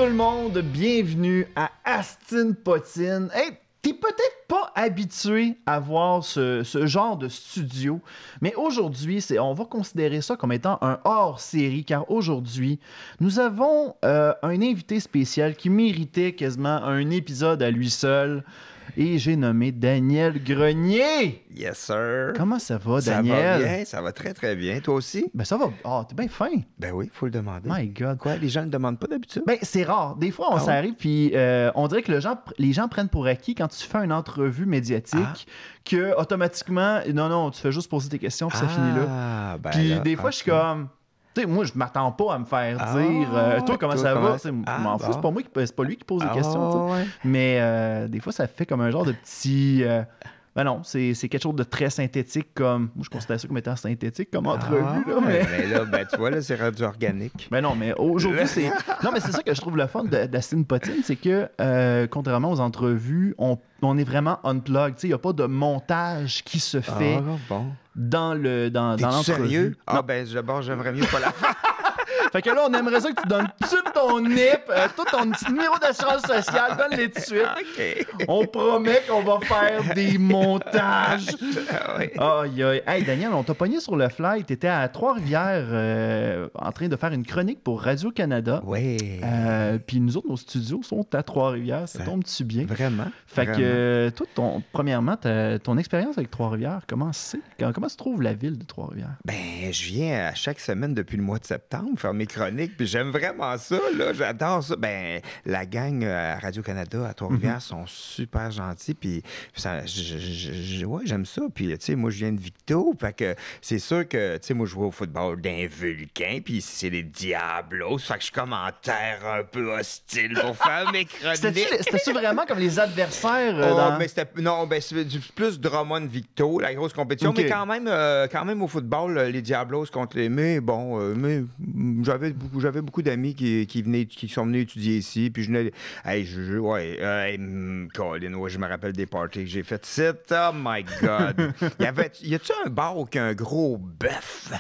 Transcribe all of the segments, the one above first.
tout le monde, bienvenue à Astin Potine. Hey, t'es peut-être pas habitué à voir ce genre de studio, mais aujourd'hui, on va considérer ça comme étant un hors-série, car aujourd'hui, nous avons un invité spécial qui méritait quasiment un épisode à lui seul, et j'ai nommé Daniel Grenier. Yes, sir. Comment ça va, Ça Daniel? va bien, ça va très, très bien. Toi aussi? Ben ça va. Ah, t'es bien fin. Ben oui, faut le demander. My God. Quoi, les gens ne le demandent pas d'habitude? Ben, c'est rare. Des fois, ça arrive, puis on dirait que les gens prennent pour acquis quand tu fais une entrevue médiatique que automatiquement, non, tu fais juste poser tes questions, puis ça finit là. Ben Puis là, des fois, je suis comme... Tu sais, moi, je m'attends pas à me faire dire toi, comment ça va? Je m'en fous, c'est pas lui qui pose les questions. Ouais. Mais des fois, ça fait comme un genre de petit... Ben non, c'est quelque chose de très synthétique comme... Moi, je considère ça comme étant synthétique comme entrevue. Là, mais là, ben, tu vois, là, c'est rendu organique. Ben non, mais aujourd'hui, c'est... Non, mais c'est ça que je trouve le fun d'Astin Potine, c'est que, contrairement aux entrevues, on est vraiment unplugged. Il n'y a pas de montage qui se fait dans l'entrevue. Sérieux? Non. Ben, j'aimerais mieux pas la faire. Fait que là, on aimerait ça que tu donnes tout ton NIP, tout ton petit numéro d'assurance sociale, donne-les tout de suite. OK. On promet qu'on va faire des montages. Oui. Aïe, aïe. Hey, Daniel, on t'a pogné sur le fly. T'étais à Trois-Rivières en train de faire une chronique pour Radio-Canada. Oui. Puis nous autres, nos studios sont à Trois-Rivières. Ça tombe-tu bien? Vraiment? Fait que, toi, premièrement, ton expérience avec Trois-Rivières, comment se trouve la ville de Trois-Rivières? Ben, je viens à chaque semaine depuis le mois de septembre faire mes chroniques, puis j'aime vraiment ça, là. J'adore ça. Ben, la gang à Radio-Canada, à Trois-Rivières, sont super gentils, puis ça, ouais, j'aime ça. Puis, tu sais, moi, je viens de Victo, fait que c'est sûr que, tu sais, moi, je joue au football d'un vulcain, puis c'est les Diablos, fait que je suis comme en terre un peu hostile pour faire mes chroniques. C'était-tu vraiment comme les adversaires? Mais c'est plus Drummond-Victo, la grosse compétition, Okay. mais quand même au football, les Diablos contre les... Mais bon, j'avais beaucoup d'amis qui sont venus étudier ici, puis je venais... Colin, ouais, je me rappelle des parties que j'ai faites. Oh my God! Y a-tu un bar où il y a un gros bœuf?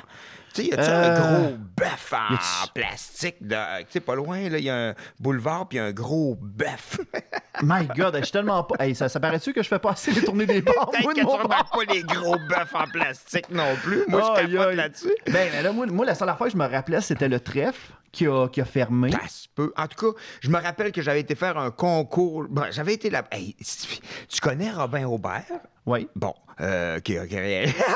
Tu sais, y a-tu un gros bœuf en plastique? Tu sais, pas loin, là, il y a un boulevard, puis un gros bœuf. My God, je suis tellement pas... Hey, ça paraît-tu que je fais pas assez les tournées des bars? Peut-être que tu remarques pas les gros bœufs en plastique non plus. Moi, je capote là-dessus. Ben là, moi, la seule affaire que je me rappelais, c'était le trèfle qui a fermé. Ça se peut. En tout cas, je me rappelle que j'avais été faire un concours. Bon, j'avais été là... Hey, tu connais Robin Aubert? Oui. Bon, OK.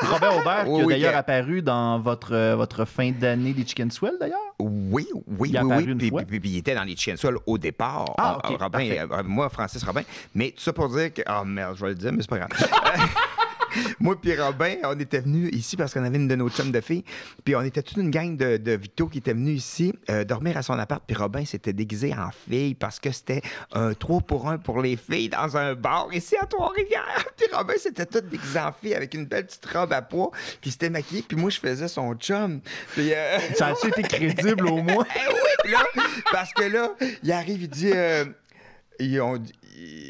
Robin Aubert, qui a d'ailleurs apparu dans votre fin d'année des Chicken Swell, d'ailleurs? Oui. Il a apparu une fois. Puis il était dans les Chicken Swell au départ. OK, Robin, moi, Francis Robin. Mais tout ça pour dire que... Oh merde, je vais le dire, mais c'est pas grave. Moi puis Robin, on était venus ici parce qu'on avait une de nos chums de filles. Puis on était toute une gang de Victo qui était venus ici dormir à son appart. Puis Robin s'était déguisé en fille parce que c'était un 3 pour 1 pour les filles dans un bar ici à Trois-Rivières. Puis Robin s'était tout déguisé en fille avec une belle petite robe à pois. Puis il s'était maquillé. Puis moi, je faisais son chum. Puis, ça a-tu été crédible au moins? Oui, là, parce que là, il arrive, il dit...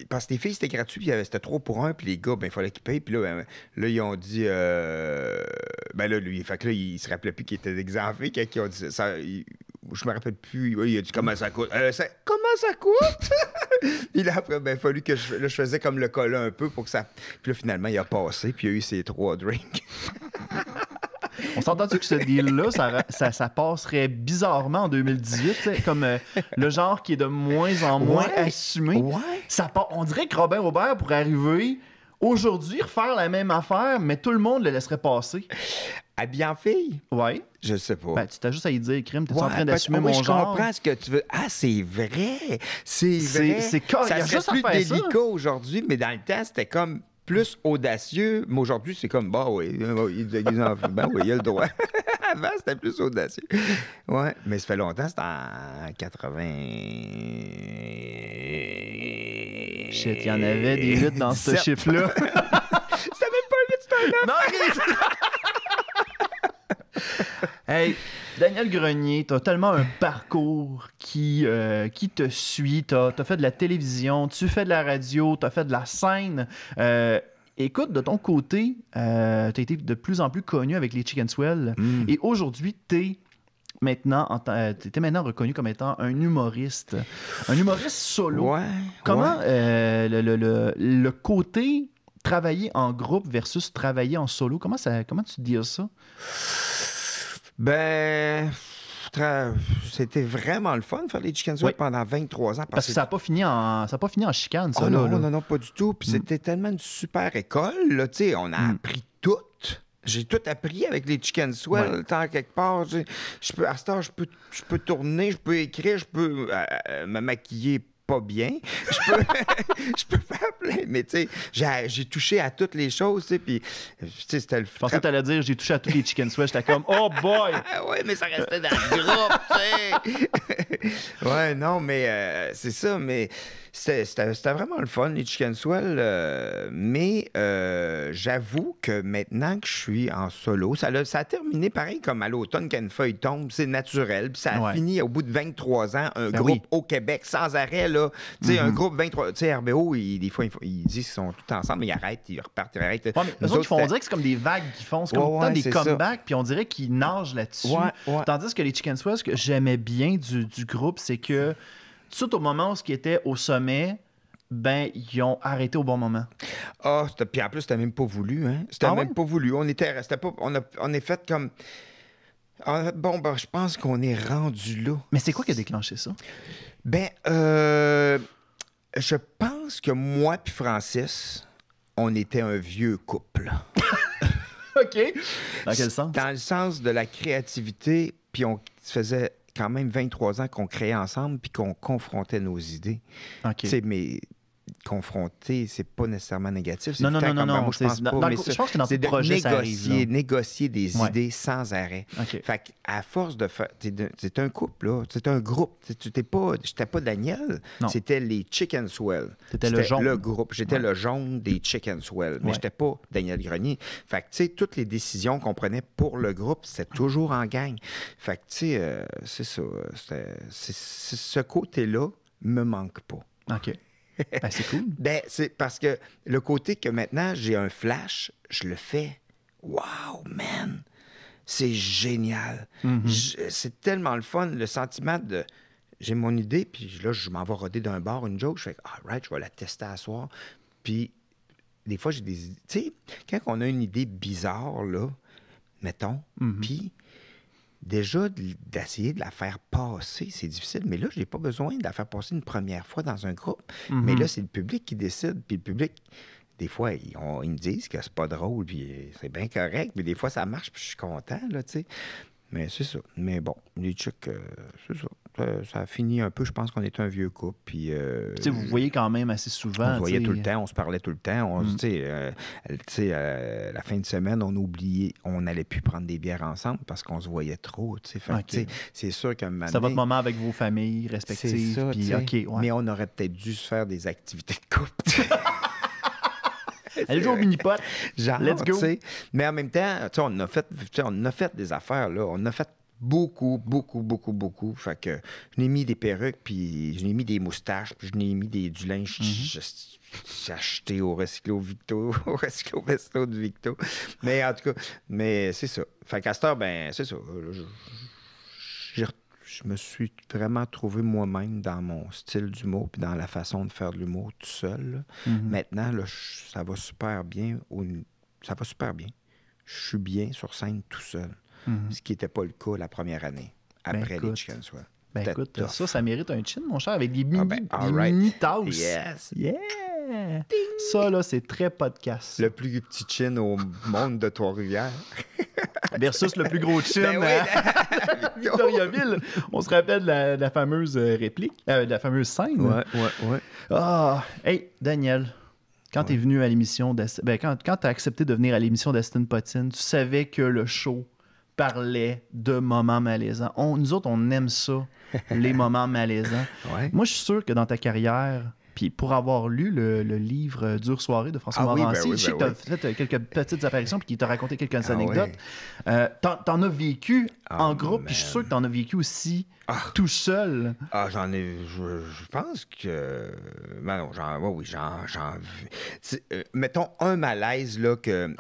parce que les filles, c'était gratuit, puis c'était 3 pour 1, puis les gars, ben, il fallait qu'ils payent. Puis là, ils ont dit... ben là, lui, fait que là, il se rappelait plus qu'il était exempté. Quand ils ont dit ça, je me rappelle plus. Il a dit comment ça coûte. Comment ça coûte? Puis là, après, ben, il a fallu que je faisais comme le collat un peu pour que ça... Puis là, finalement, il a passé, puis il a eu ses 3 drinks. On s'entend-tu que ce deal-là, ça passerait bizarrement en 2018, comme le genre qui est de moins en moins assumé. Ouais. On dirait que Robin Aubert pourrait arriver aujourd'hui, refaire la même affaire, mais tout le monde le laisserait passer. Habillé en fille? Oui. Je sais pas. Ben, tu t'as juste à y dire, Crime, t'es en train d'assumer mon je genre? Je comprends ce que tu veux. Ah, c'est vrai! C'est vrai! Ça serait juste plus à faire délicat aujourd'hui, mais dans le temps, c'était comme... plus audacieux, mais aujourd'hui, c'est comme, bah oui, il a le droit. Avant, c'était plus audacieux. Ouais, mais ça fait longtemps, c'était en 80... Shit, il y en avait des 8 dans ce chiffre-là. C'était même pas 8, c'était un 9. Non, hey, Daniel Grenier, t'as tellement un parcours qui te suit. T'as fait de la télévision, tu fais de la radio, t'as fait de la scène. Écoute, de ton côté, t'as été de plus en plus connu avec les Chicken Swell. Et aujourd'hui, t'es maintenant, tu étais maintenant reconnu comme étant un humoriste solo. Ouais. Comment ouais. le côté travailler en groupe versus travailler en solo, comment tu dis ça? Ben, c'était vraiment le fun de faire les Chicken Swell Oui. pendant 23 ans. Parce que ça n'a pas fini en chicane, ça, Oh là. non, là. non, pas du tout. Puis c'était tellement une super école, là, tu sais, on a appris tout. J'ai tout appris avec les Chicken Swell, Ouais. tant quelque part. À cette heure, je peux tourner, je peux écrire, je peux me maquiller pas bien. Je peux, je peux faire plein, mais tu sais, j'ai touché à toutes les choses, tu sais, puis, tu sais, c'était le... Je pensais que tu allais dire j'ai touché à tous les chicken swell. J'étais comme oh boy! Ah ouais, mais ça restait dans le groupe, tu sais. Ouais, non, mais c'est ça, mais c'était vraiment le fun, les Chicken Swell. Mais j'avoue que maintenant que je suis en solo, ça a terminé pareil comme à l'automne quand une feuille tombe, c'est naturel. Puis ça a fini au bout de 23 ans, un groupe au Québec, sans arrêt, là. Tu sais, un groupe 23... Tu sais, RBO, des fois, ils disent qu'ils sont tous ensemble, mais ils arrêtent, ils repartent, ils arrêtent. Ouais, mais eux autres, on dirait que c'est comme des vagues qu'ils font. C'est comme tout le temps des comebacks, puis on dirait qu'ils nagent là-dessus. Ouais. Tandis que les Chicken Swell, ce que j'aimais bien du groupe, c'est que tout au moment où ils étaient au sommet, ben, ils ont arrêté au bon moment. Ah, puis en plus, c'était même pas voulu, hein? C'était même pas voulu. On est fait comme... Bon, ben, je pense qu'on est rendu là. Mais c'est quoi qui a déclenché ça? Ben, je pense que moi puis Francis, on était un vieux couple. OK. Dans quel sens? Dans le sens de la créativité, puis on faisait quand même 23 ans qu'on créait ensemble puis qu'on confrontait nos idées. OK. Tu sais, mais confronter, c'est pas nécessairement négatif. Non. Moi, je pense pas. Je pense que dans c'est le de projet, ça arrive. négocier des idées sans arrêt. OK. Fait qu'à force de faire... C'est un couple, là. C'est un groupe. J'étais pas Daniel. Non. C'était les Chicken Swell. C'était le jaune. Le groupe. J'étais le jaune des Chicken Swell. Mais j'étais pas Daniel Grenier. Fait que, tu sais, toutes les décisions qu'on prenait pour le groupe, c'était toujours en gang. Fait que, tu sais, c'est ça. Ce côté-là me manque pas. OK. Ben, c'est cool. Ben, c'est parce que le côté que maintenant j'ai un flash, je le fais. Wow, man! C'est génial. C'est tellement le fun, le sentiment de... J'ai mon idée, puis là, je m'en vais roder d'un bar une joke, je fais « Ah, right, je vais la tester à soir. » Puis, des fois, j'ai des idées... Tu sais, quand on a une idée bizarre, là, mettons, puis... Déjà, d'essayer de la faire passer, c'est difficile. Mais là, je n'ai pas besoin de la faire passer une première fois dans un groupe. Mais là, c'est le public qui décide. Puis le public, des fois, ils me disent que c'est pas drôle, puis c'est bien correct. Mais des fois, ça marche, puis je suis content, là, tu sais. Mais c'est ça. Mais bon, les Chick, c'est ça. Ça a fini un peu, je pense qu'on était un vieux couple. Puis, vous voyez quand même assez souvent. On se voyait tout le temps, on se parlait tout le temps. La fin de semaine, on n'allait plus prendre des bières ensemble parce qu'on se voyait trop. C'est sûr qu'un moment c'est votre moment avec vos familles respectives. C'est ça, puis, okay, mais on aurait peut-être dû se faire des activités de couple. Allez jouer au mini-pot. Genre, let's go. Mais en même temps, on a fait des affaires, là. On a fait beaucoup. Fait que je n'ai mis des perruques, puis je n'ai mis des moustaches, puis je n'ai mis du linge j'ai acheté au Recyclo Victo, au Recyclo Vesto de Victo. Mais en tout cas, c'est ça. Fait qu'à cette heure, ben, c'est ça. Je me suis vraiment trouvé moi-même dans mon style d'humour puis dans la façon de faire de l'humour tout seul. Maintenant, là, ça va super bien. Je suis bien sur scène tout seul. Ce qui n'était pas le cas la première année, après les Chicken Swell. Ben écoute, ça mérite un chin, mon cher, avec des mini-tasses. Yes! Yeah! Ça, là, c'est très podcast. Le plus petit chin au monde de Trois-Rivières. Versus le plus gros chin à Victoriaville. On se rappelle de la fameuse réplique, de la fameuse scène. Ouais. Ah! Hey, Daniel, quand tu es venu à l'émission, quand tu as accepté de venir à l'émission d'Astin Potine, tu savais que le show parlait de moments malaisants. Nous autres, on aime ça, les moments malaisants. Ouais. Moi, je suis sûr que dans ta carrière, Puis pour avoir lu le livre Dure soirée de François Morancy, je sais que tu as fait quelques petites apparitions puis qu'il t'a raconté quelques anecdotes. T'en as vécu en groupe, puis je suis sûr que t'en as vécu aussi tout seul. J'en ai... Je pense que... Ben non, mettons un malaise là,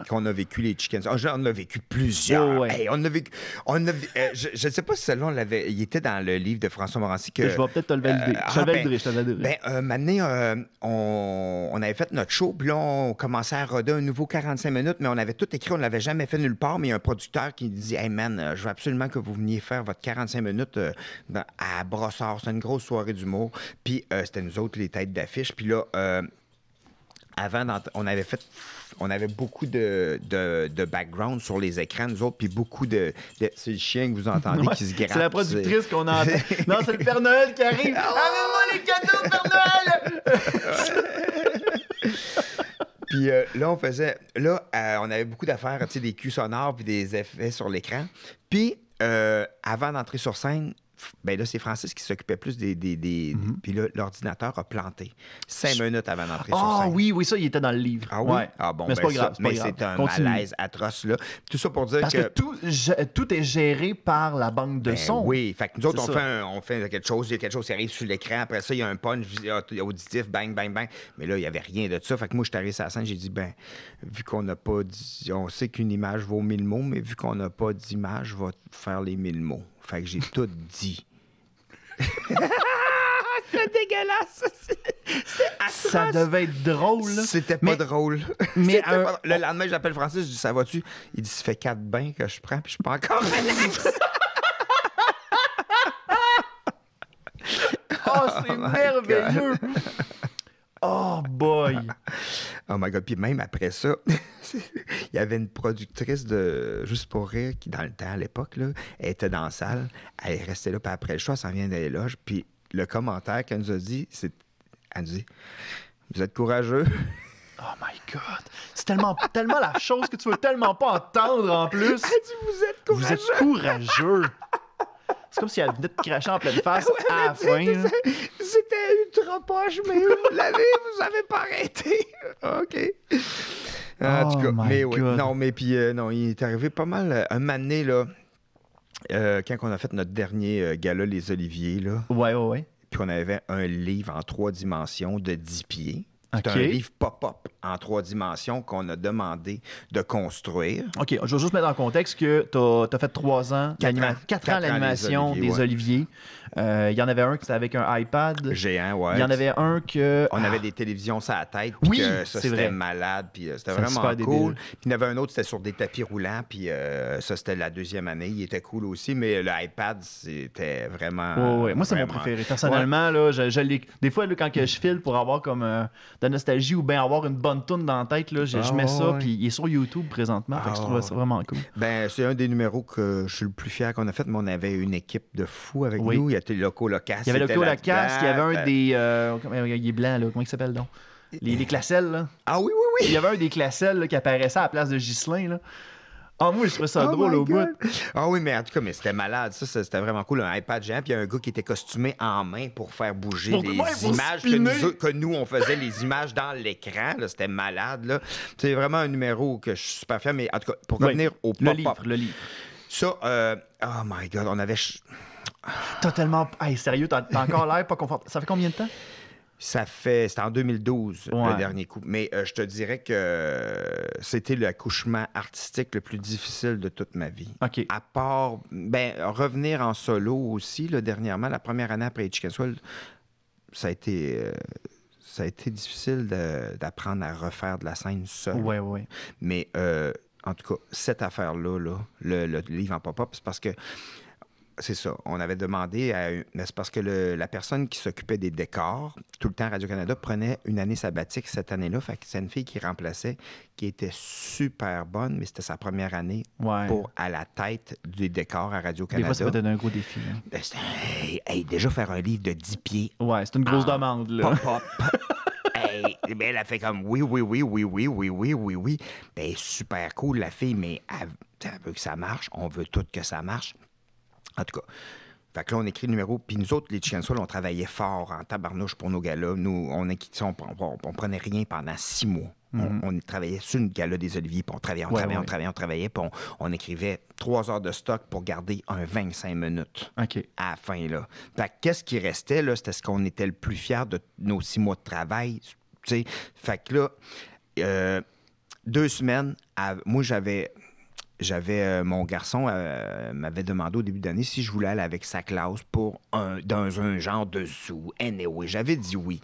qu'on a vécu, les Chickens. On a vécu plusieurs. Hey, je ne sais pas si celui-là, il était dans le livre de François Morancy. Je vais peut-être te le valider. Je te le validerai. Maintenant, on avait fait notre show, puis là, on commençait à roder un nouveau 45 minutes, mais on avait tout écrit, on ne l'avait jamais fait nulle part, mais il y a un producteur qui dit « Hey man, je veux absolument que vous veniez faire votre 45 minutes à Brossard. » C'est une grosse soirée d'humour. Puis c'était nous autres, les têtes d'affiche. Puis là, avant, on avait beaucoup de background sur les écrans, nous autres, puis beaucoup de... C'est le chien que vous entendez qui se gratte. C'est la productrice qu'on entend. Non, c'est le Père Noël qui arrive. Amène-moi les cadeaux, Père Noël! Puis là, on avait beaucoup d'affaires, tu sais, des cues sonores puis des effets sur l'écran. Puis, avant d'entrer sur scène, ben là, c'est Francis qui s'occupait plus des... Puis là, l'ordinateur a planté 5 minutes avant d'entrer sur scène. Oui, ça, il était dans le livre. Ah oui? Ouais. Bon, mais c'est pas grave. Mais c'est un malaise atroce, là. Tout ça pour dire Parce que tout est géré par la banque de son. Oui, fait que nous autres, on fait quelque chose, il y a quelque chose qui arrive sur l'écran. Après ça, il y a un punch auditif, bang, bang, bang. Mais là, il n'y avait rien de ça. Fait que moi, je suis arrivé sur la scène, j'ai dit, vu qu'on n'a pas dit... On sait qu'une image vaut 1000 mots, mais vu qu'on n'a pas d'image, je vais faire les 1000 mots. Fait que j'ai tout dit. C'est dégueulasse. Ça devait être drôle. C'était pas drôle. Mais le lendemain, j'appelle Francis, je dis, ça va-tu? Il dit, ça fait 4 bains que je prends, puis je suis pas encore malade. C'est merveilleux. Oh boy! Oh my God. Puis même après ça, il y avait une productrice de Juste pour rire qui, dans le temps, à l'époque, là, elle était dans la salle. Elle restait là, puis après le show, elle s'en vient des loges. Puis le commentaire qu'elle nous a dit, elle nous dit « Vous êtes courageux. » Oh my God! C'est tellement la chose que tu veux tellement pas entendre en plus. Elle dit « Vous êtes courageux. » Vous êtes courageux. C'est comme si elle venait de cracher en pleine face à la fin. C'était ultra poche, mais vous avez pas arrêté. OK. En tout cas, mais oui. Non, mais puis, non, il est arrivé pas mal. Un moment donné, là, quand on a fait notre dernier gala, Les Oliviers, là. Ouais. Puis qu'on avait un livre en 3 dimensions de 10 pieds. C'est un livre pop-up en 3 dimensions qu'on a demandé de construire. OK, je vais juste mettre en contexte que tu as fait 3 ans, 4 ans l'animation des Oliviers. Il y en avait un qui était avec un iPad. Géant, ouais. Il y en avait un que... On avait des télévisions sur la tête, puis ça, c'était malade, puis c'était vraiment cool. Puis il y en avait un autre, c'était sur des tapis roulants, puis ça, c'était la 2e année. Il était cool aussi, mais le iPad, c'était vraiment... Moi, c'est mon préféré. Personnellement, là, des fois, là, quand je file pour avoir comme de la nostalgie ou bien avoir une bonne toune dans la tête, là, je mets ça, puis il est sur YouTube présentement, fait que je trouve ça vraiment cool. C'est un des numéros que je suis le plus fier qu'on a fait, mais on avait une équipe de fous avec nous. Il y avait Loco Locasse. Il y avait Loco Locasse, il y avait un des... il est blanc, là. Comment il s'appelle donc? Les Classelles, là. Ah oui. Il y avait un des Classelles là, qui apparaissait à la place de Ghislain, là. Moi, je trouvais ça drôle au bout. Oui, mais en tout cas, c'était malade. Ça, c'était vraiment cool. Un iPad géant, puis il y a un gars qui était costumé en main pour faire bouger les images que nous, on faisait les images dans l'écran. C'était malade, là. C'est vraiment un numéro que je suis super fier. Mais en tout cas, pour revenir au pop-up. Le livre. Ça, oh my God, on avait... T'as tellement... Hey, sérieux, t'as encore l'air pas confortable. Ça fait combien de temps? C'était en 2012, le dernier coup. Mais je te dirais que c'était l'accouchement artistique le plus difficile de toute ma vie. OK. À part, revenir en solo aussi, là, dernièrement, la première année après Chicken Swell, ça a été difficile d'apprendre à refaire de la scène seul. Ouais. Mais en tout cas, cette affaire-là, le livre en pop-up, c'est parce que c'est ça. On avait demandé mais c'est parce que la personne qui s'occupait des décors, tout le temps Radio-Canada, prenait une année sabbatique cette année-là. Fait que c'est une fille qui remplaçait, qui était super bonne, mais c'était sa première année pour à la tête des décors à Radio-Canada. Des fois, ça peut être un gros défi. Déjà faire un livre de 10 pieds. Ouais, c'est une grosse demande, là. Pop-up. Elle a fait comme oui. Super cool, la fille, mais elle veut que ça marche. On veut tout que ça marche. En tout cas, Fait que là, on écrit le numéro. Puis nous autres, les Chicken Soul, on travaillait fort en tabarnouche pour nos galas. Nous, on prenait rien pendant 6 mois. On travaillait sur une gala des Oliviers, puis on travaillait, puis on écrivait 3 heures de stock pour garder un 25 minutes OK. à la fin, là. Fait que qu'est-ce qui restait, là? C'était ce qu'on était le plus fiers de nos 6 mois de travail, tu sais. Fait que là, 2 semaines, moi, j'avais mon garçon m'avait demandé au début d'année si je voulais aller avec sa classe dans un genre de zoo. Anyway, j'avais dit oui.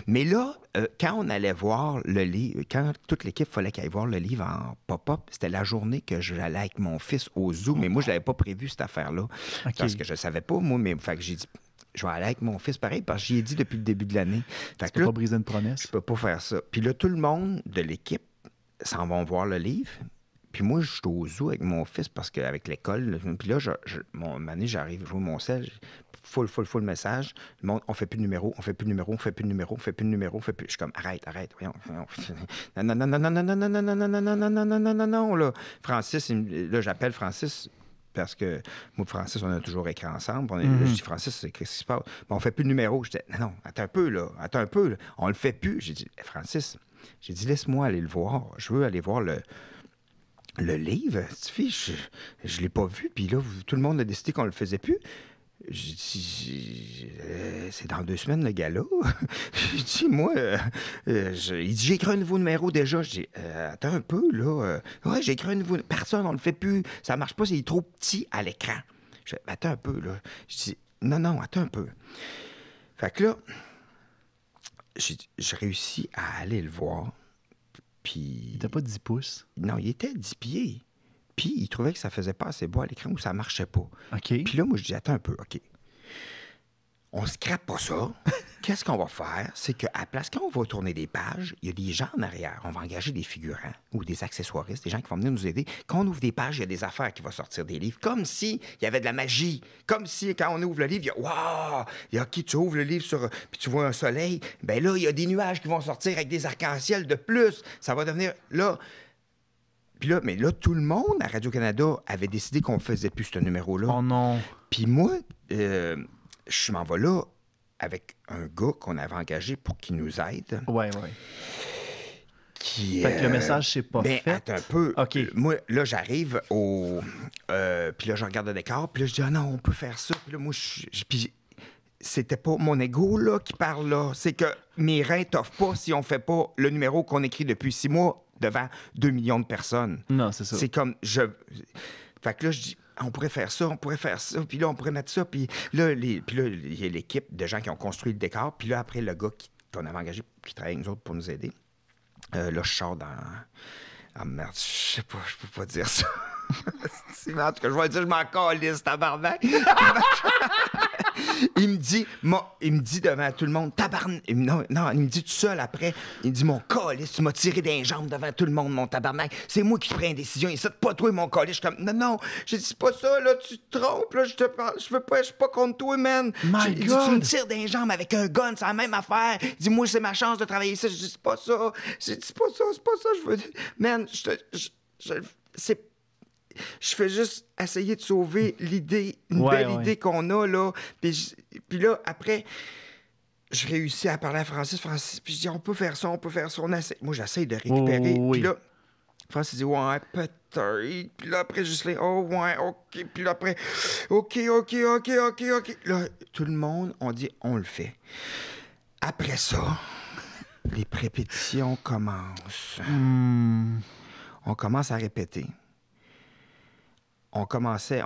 Mais là, quand on allait voir le livre, quand toute l'équipe fallait qu'elle aille voir le livre en pop-up, c'était la journée que j'allais avec mon fils au zoo. Mais moi, je l'avais pas prévu, cette affaire-là. OK. Parce que je savais pas, moi, mais fait que j'ai dit, je vais aller avec mon fils pareil, parce que j'y ai dit depuis le début de l'année. Fait Tu que peux là, pas briser une promesse. je peux pas faire ça. Puis là, tout le monde de l'équipe s'en vont voir le livre. Puis moi, je suis au zoo avec mon fils parce qu'avec l'école, puis là, une année, j'arrive, je vois mon sel, full message. Le monde, on fait plus de numéro, on fait plus de numéro, on fait plus de numéro, on fait plus de numéro, on fait plus. Je suis comme, arrête, voyons. Non, là. Francis, là, j'appelle Francis parce que moi et Francis, on a toujours écrit ensemble. Là, je dis, Francis, qu'est-ce qui se passe? Bon, on fait plus de numéro. Je dis, non, attends un peu, là. On le fait plus. J'ai dit, Francis, laisse-moi aller le voir. Je veux aller voir le livre, je l'ai pas vu, puis là, tout le monde a décidé qu'on le faisait plus. J'ai dit, c'est dans 2 semaines, le gala. J'ai dit, moi, il dit, j'ai écrit un nouveau numéro déjà. J'ai dit, attends un peu, là. Ouais, j'ai écrit un nouveau. Personne, on le fait plus. Ça marche pas, c'est trop petit à l'écran. Je dis, attends un peu, là. Je dis, non, attends un peu. Fait que là, j'ai réussi à aller le voir. Puis... Il était pas 10 pouces. Non, il était 10 pieds. Puis il trouvait que ça faisait pas assez beau à l'écran ou ça marchait pas. OK. Puis là, moi, je dis, attends un peu, OK. On scrape pas ça. Qu'est-ce qu'on va faire? C'est qu'à la place, quand on va tourner des pages, il y a des gens en arrière. On va engager des figurants ou des accessoiristes, des gens qui vont venir nous aider. Quand on ouvre des pages, il y a des affaires qui vont sortir des livres. Comme s'il y avait de la magie. Comme si, quand on ouvre le livre, il y a... Waouh! Il y a qui? Tu ouvres le livre puis tu vois un soleil. Ben là, il y a des nuages qui vont sortir avec des arcs-en-ciel de plus. Ça va devenir... Là... Puis là, mais là, tout le monde à Radio-Canada avait décidé qu'on ne faisait plus ce numéro-là. Oh non. Puis moi, je m'en vais là avec un gars qu'on avait engagé pour qu'il nous aide. Ouais. Qui, Fait que le message, c'est pas fait. Attends un peu. OK. Moi, là, j'arrive au... puis là, je regarde le décor, puis là, je dis, ah non, on peut faire ça. Puis là, moi, puis c'était pas mon ego, là, qui parle, là. C'est que mes reins t'offrent pas si on fait pas le numéro qu'on écrit depuis 6 mois devant 2 millions de personnes. Non, c'est ça. C'est comme, Fait que là, je dis, on pourrait faire ça, puis là, on pourrait mettre ça, puis là, il y a l'équipe de gens qui ont construit le décor, puis là, après, le gars qu'on avait engagé, qui travaille avec nous autres pour nous aider, là, je sors dans... Ah merde, je sais pas, je peux pas dire ça. En tout cas, je vais dire, je m'en calisse, tabarnak. Il me dit devant tout le monde, tabarnak. Non, il me dit tout seul après. Il me dit, mon calice, tu m'as tiré des jambes devant tout le monde, mon tabarnak. C'est moi qui prends une décision. Et ça, pas toi, mon calice. Je suis comme, non, j'ai dit, c'est pas ça, là, tu te trompes, là, je te parle, je suis pas contre toi, man. My Il dit, God. tu me tires des jambes avec un gun, c'est la même affaire. Il dit, moi, c'est ma chance de travailler ça. Je dis, c'est pas ça. J'ai dit, c'est pas ça, je veux dire. Man, je fais juste essayer de sauver l'idée, une belle idée qu'on a, là. Puis là, après, je réussis à parler à Francis, puis je dis, on peut faire ça. Moi, j'essaie de récupérer. Puis là, Francis dit, ouais, peut-être. Puis là, après, Ghislain, oh, ouais, OK. Puis là, après, OK. Là, tout le monde, on dit, on le fait. Après ça, les répétitions commencent. On commence à répéter. On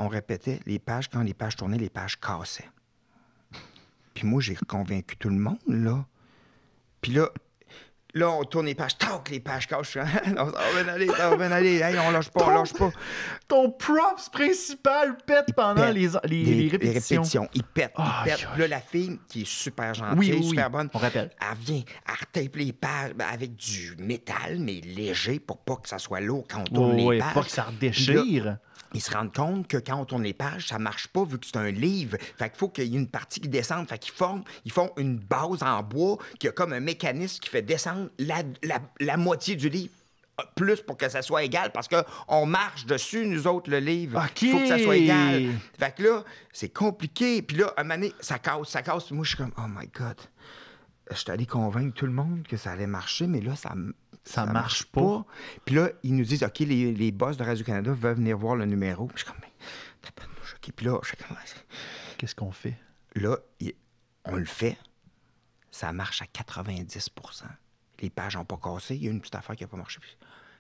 répétait les pages. Quand les pages tournaient, les pages cassaient. Puis moi, j'ai convaincu tout le monde, là. Puis là, on tourne les pages. Tac, les pages cassent. Ça va bien aller. Hey, on lâche pas. Ton props principal pète pendant les répétitions. Il pète. Puis là, la fille, qui est super gentille, super bonne, on rappelle. Elle vient, elle retape les pages avec du métal, mais léger, pour pas que ça soit lourd quand on tourne les pages. Pas que ça redéchire. Ils se rendent compte que quand on tourne les pages, ça marche pas vu que c'est un livre. Fait qu'il faut qu'il y ait une partie qui descende. Fait qu'ils font une base en bois qui a comme un mécanisme qui fait descendre la moitié du livre plus pour que ça soit égal, parce qu'on marche dessus, nous autres, le livre. OK. Il faut que ça soit égal. Fait que là, c'est compliqué. Puis là, un moment donné, ça casse. Puis moi, je suis comme, oh my God. Je suis allé convaincre tout le monde que ça allait marcher, mais là, ça marche pas. Puis là, ils nous disent, OK, les boss de Radio-Canada veulent venir voir le numéro. Puis je suis comme, mais t'as pas de mouche. OK. Puis là, je suis comme, Qu'est-ce qu'on fait? là, on le fait. Ça marche à 90 %. Les pages n'ont pas cassé. Il y a une petite affaire qui n'a pas marché.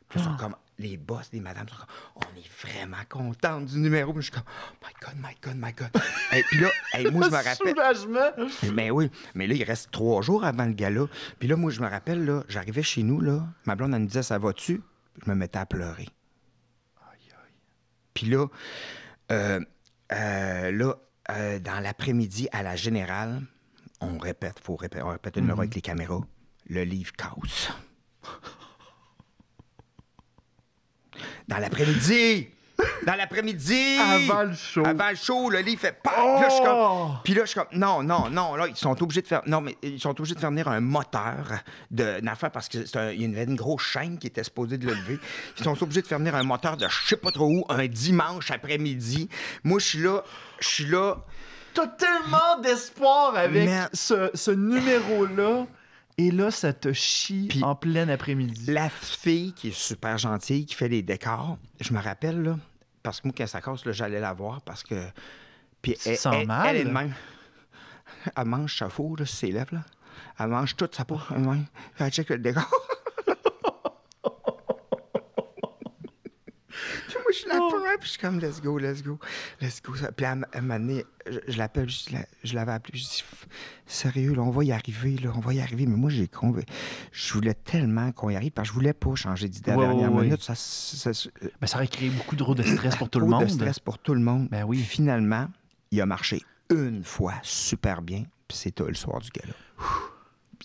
Puis ils sont comme, les boss, les madames sont comme, on est vraiment contents du numéro. Puis je suis comme, oh my God. Et puis là, moi, je me rappelle. Soulagement! Mais oui, mais là, il reste 3 jours avant le gala. Puis là, moi, je me rappelle, là, j'arrivais chez nous, là, ma blonde, elle me disait, ça va-tu? Je me mettais à pleurer. Aïe. Puis là, dans l'après-midi, à la Générale, on répète le numéro avec les caméras. Le livre casse. Dans l'après-midi! Avant le show! Avant le show, le livre fait... Puis là, je suis comme... Non, là, ils sont obligés de faire... Non, mais ils sont obligés de faire venir un moteur d'affaires parce qu'il y a une grosse chaîne qui était supposée de le lever. Ils sont obligés de faire venir un moteur de je sais pas trop où, un dimanche après-midi. Moi, je suis là... T'as tellement d'espoir avec ce numéro-là. Et là, ça te chie en plein après-midi. La fille qui est super gentille, qui fait les décors, je me rappelle, là, parce que moi, quand ça casse, là, j'allais la voir parce que... Puis tu te sens mal? Elle est de même. Elle mange sa four, là, sur ses lèvres, là. Elle mange toute sa peau, elle-même. Elle check le décor. Moi, je l'appelle, puis je suis comme, let's go. Puis à un moment donné, je l'appelle, je l'avais appelé, je dis, sérieux, là, on va y arriver. Mais moi, je voulais tellement qu'on y arrive, parce que je voulais pas changer d'idée à la dernière minute. Ça aurait créé beaucoup de stress pour tout le monde. De stress pour tout le monde. Ben oui. Finalement, il a marché une fois super bien, puis c'est le soir du gala.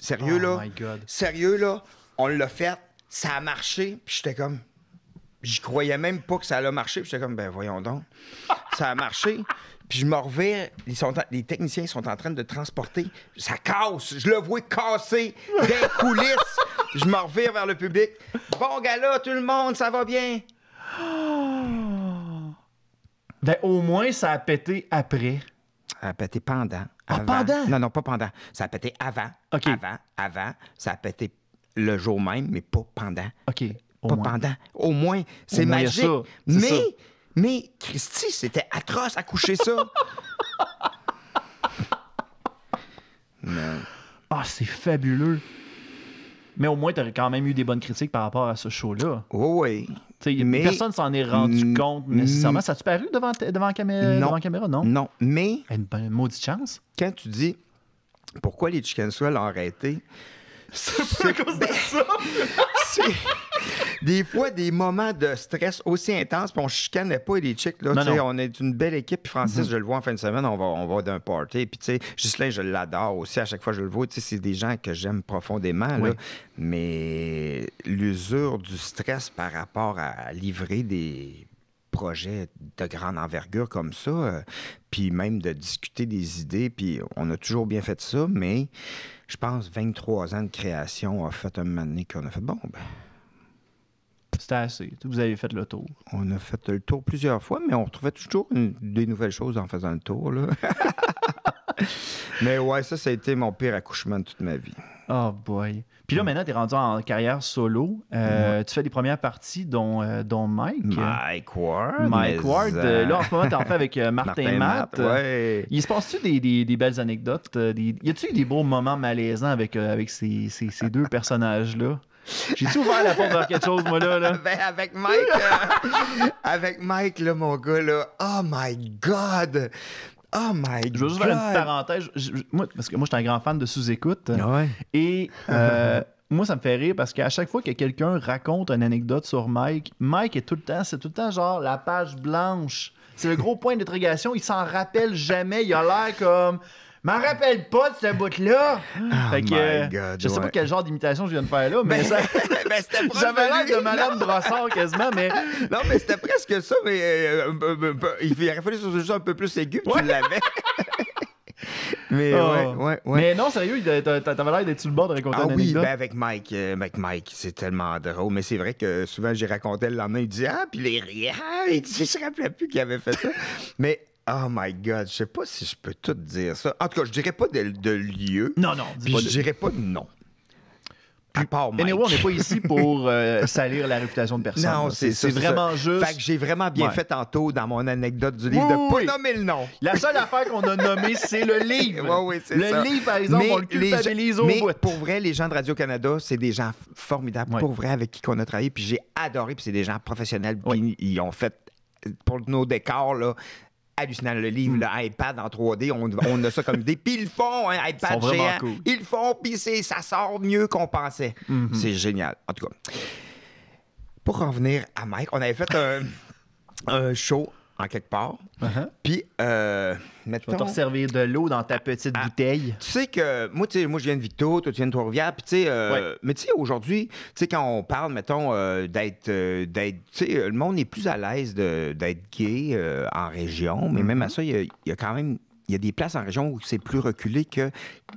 Sérieux, là? My God. Sérieux, là? On l'a fait, ça a marché, puis j'étais comme... J'y croyais même pas que ça allait marcher. Puis j'étais comme, ben voyons donc. Ça a marché. Puis je me revire. Les techniciens sont en train de transporter. Ça casse. Je le vois casser des coulisses. Je me revire vers le public. Bon gala, tout le monde, ça va bien. Ben au moins, ça a pété après. Ça a pété pendant. Pendant? Non, pas pendant. Ça a pété avant. OK. Avant. Ça a pété le jour même, mais pas pendant. OK. Pas pendant. Au moins, c'est magique. Mais, Christy, c'était atroce à coucher ça. C'est fabuleux. Mais au moins, tu aurais quand même eu des bonnes critiques par rapport à ce show-là. Oui. Mais personne s'en est rendu compte nécessairement. Ça a-tu paru devant caméra? Non. Non, mais... Une maudite chance. Quand tu dis pourquoi les Chicken Swell ont arrêté... C'est à cause de ça! C'est des fois des moments de stress aussi intenses, puis on chicanait pas les chicks. Là, on est une belle équipe, puis Francis, je le vois en fin de semaine, on va d'un party. Puis, tu sais, Ghislain, je l'adore aussi. À chaque fois que je le vois, tu sais, c'est des gens que j'aime profondément. Oui. Là. Mais l'usure du stress par rapport à livrer des projets de grande envergure comme ça, puis même de discuter des idées, puis on a toujours bien fait ça, mais je pense 23 ans de création a fait un moment donné qu'on a fait, c'était assez. Vous avez fait le tour. On a fait le tour plusieurs fois, mais on retrouvait toujours des nouvelles choses en faisant le tour, là. Mais ouais, ça a été mon pire accouchement de toute ma vie. Oh boy. Puis là, maintenant, tu es rendu en carrière solo. Tu fais des premières parties, dont Mike. Mike Ward. Là, en ce moment, tu en fais avec Martin Matt. Ouais. Il se passe-tu des belles anecdotes? Y a-tu eu des beaux moments malaisants avec ces deux personnages-là? J'ai-tu ouvert la porte vers quelque chose, moi, là? Ben, avec Mike, là, mon gars, là, oh my God! Oh my God! Je veux juste faire une petite parenthèse. Parce que moi, je suis un grand fan de sous-écoute. Ouais. Et moi, ça me fait rire parce qu'à chaque fois que quelqu'un raconte une anecdote sur Mike est c'est tout le temps genre la page blanche. C'est le gros point d'interrogation. Il s'en rappelle jamais. Il a l'air comme... M'en rappelle pas de ce bout-là. Fait que, God, je sais pas quel genre d'imitation je viens de faire là, mais c'était j'avais l'air de Madame Brossard quasiment, mais... Non, mais c'était presque ça, mais il aurait fallu juste un peu plus aigu, puis tu l'avais. Mais ouais. Mais non, sérieux, t'avais l'air d'être sur le bord de raconter une anecdote. Ben avec Mike, c'est tellement drôle. Mais c'est vrai que souvent, j'ai raconté le lendemain, il dit « Ah! » Puis les riait. « Il dit, je ne me rappelais plus qu'il avait fait ça. » Mais, oh my God, je sais pas si je peux tout dire ça. En tout cas, je dirais pas de lieu. Non, Puis je dirais pas de nom. À part Mike. Anyway, on n'est pas ici pour salir la réputation de personne. Non, c'est vraiment juste... Fait que j'ai vraiment bien fait tantôt dans mon anecdote du livre de pas nommer le nom. La seule affaire qu'on a nommée, c'est le livre. Oui, c'est ça. Le livre, par exemple, on le culpabilise au bout. Pour vrai, les gens de Radio-Canada, c'est des gens formidables. Pour vrai, avec qui on a travaillé. Puis j'ai adoré. Puis c'est des gens professionnels. Puis ils ont fait, pour nos décors, là, hallucinant. Le livre, le iPad en 3D, on a ça comme idée. Puis ils le font, un iPad géant. Cool. Ils le font, puis ça sort mieux qu'on pensait. C'est génial. En tout cas, pour revenir à Mike, on avait fait un show en quelque part. Puis, mettons... Tu vas te servir de l'eau dans ta petite bouteille. Tu sais que, moi, je viens de Victo, toi, tu viens de Trois-Rivières, puis tu sais, mais tu sais, aujourd'hui, tu sais, quand on parle, mettons, d'être, tu sais, le monde est plus à l'aise d'être gay en région, mais même à ça, il y a quand même... Il y a des places en région où c'est plus reculé que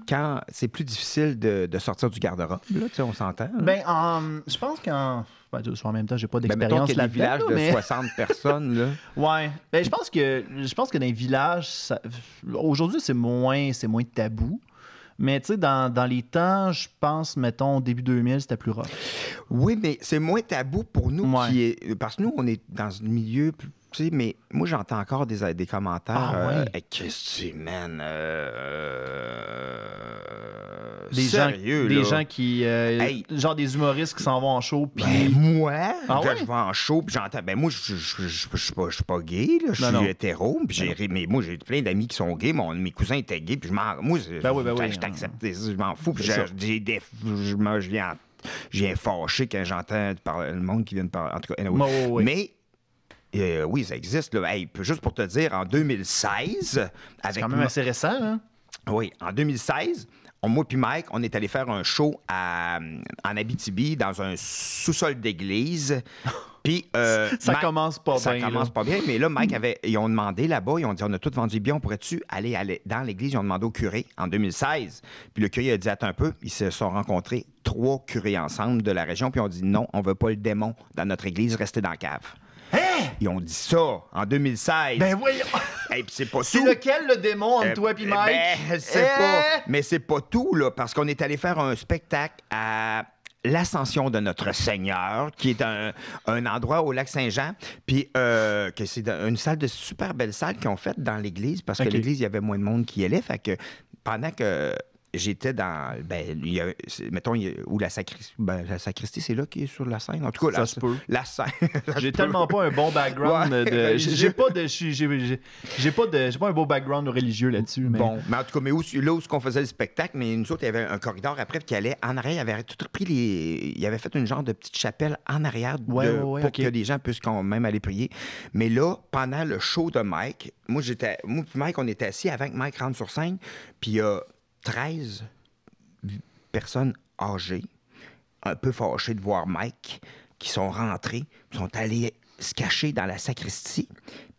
quand c'est plus difficile de sortir du garde-robe. Là, tu sais, on s'entend. Ben, je pense qu'en en même temps, j'ai pas d'expérience là-dedans. Des villages de 60 personnes, là. Ouais. Ben, je pense que dans les villages, aujourd'hui, c'est moins tabou. Mais tu sais, dans les temps, je pense, mettons, au début 2000, c'était plus rough. Oui, mais c'est moins tabou pour nous parce que nous, on est dans un milieu... Tu sais, mais moi, j'entends encore des commentaires. Qu'est-ce que tu, man? Des gens qui... genre des humoristes qui s'en vont en show. Puis... moi, je vais en show, puis j'entends... Ben moi, je suis pas gay, là. Je suis hétéro. Mais moi, j'ai plein d'amis qui sont gays. Mes cousins étaient gays, puis moi, je t'accepte. Je m'en fous, puis je viens fâché quand j'entends le monde qui vient de parler. En tout cas, mais... oui, ça existe. Là. Juste pour te dire, en 2016... C'est quand même assez récent, hein? Oui, en 2016, moi puis Mike, on est allé faire un show en Abitibi, dans un sous-sol d'église. Puis, ça commence pas bien. Ça commence pas bien, mais là, Mike ils ont demandé là-bas, ils ont dit, on a tout vendu bien, on pourrait-tu aller dans l'église? Ils ont demandé au curé en 2016. Puis le curé a dit, attends un peu, ils se sont rencontrés 3 curés ensemble de la région, puis ils ont dit, non, on veut pas le démon dans notre église, restez dans la cave. Hein? Ils ont dit ça en 2016. Ben voyons! Puis c'est pas c'est tout. lequel le démon entre toi et Mike? Ben, c'est pas. Mais c'est pas tout, là, parce qu'on est allé faire un spectacle à l'Ascension de notre Seigneur, qui est un endroit au lac Saint-Jean, puis que c'est une salle de super belle salle qu'ils ont faite dans l'église, parce que l'église, il y avait moins de monde qui y allait. Fait que pendant que j'étais dans... mettons, où la sacristie, c'est là qui est sur la scène. En tout cas, ça se peut. La scène. J'ai tellement pas un bon background. J'ai pas un beau background religieux là-dessus. Mais... Bon, mais en tout cas, là où on faisait le spectacle, mais nous autres, il y avait un corridor après qui allait en arrière. Il avait tout repris il avait fait une genre de petite chapelle en arrière pour que les gens puissent quand même aller prier. Mais là, pendant le show de Mike, moi et Mike, on était assis avant que Mike rentre sur scène, puis il y a 13 personnes âgées, un peu fâchées de voir Mike, qui sont rentrés, sont allés se cacher dans la sacristie.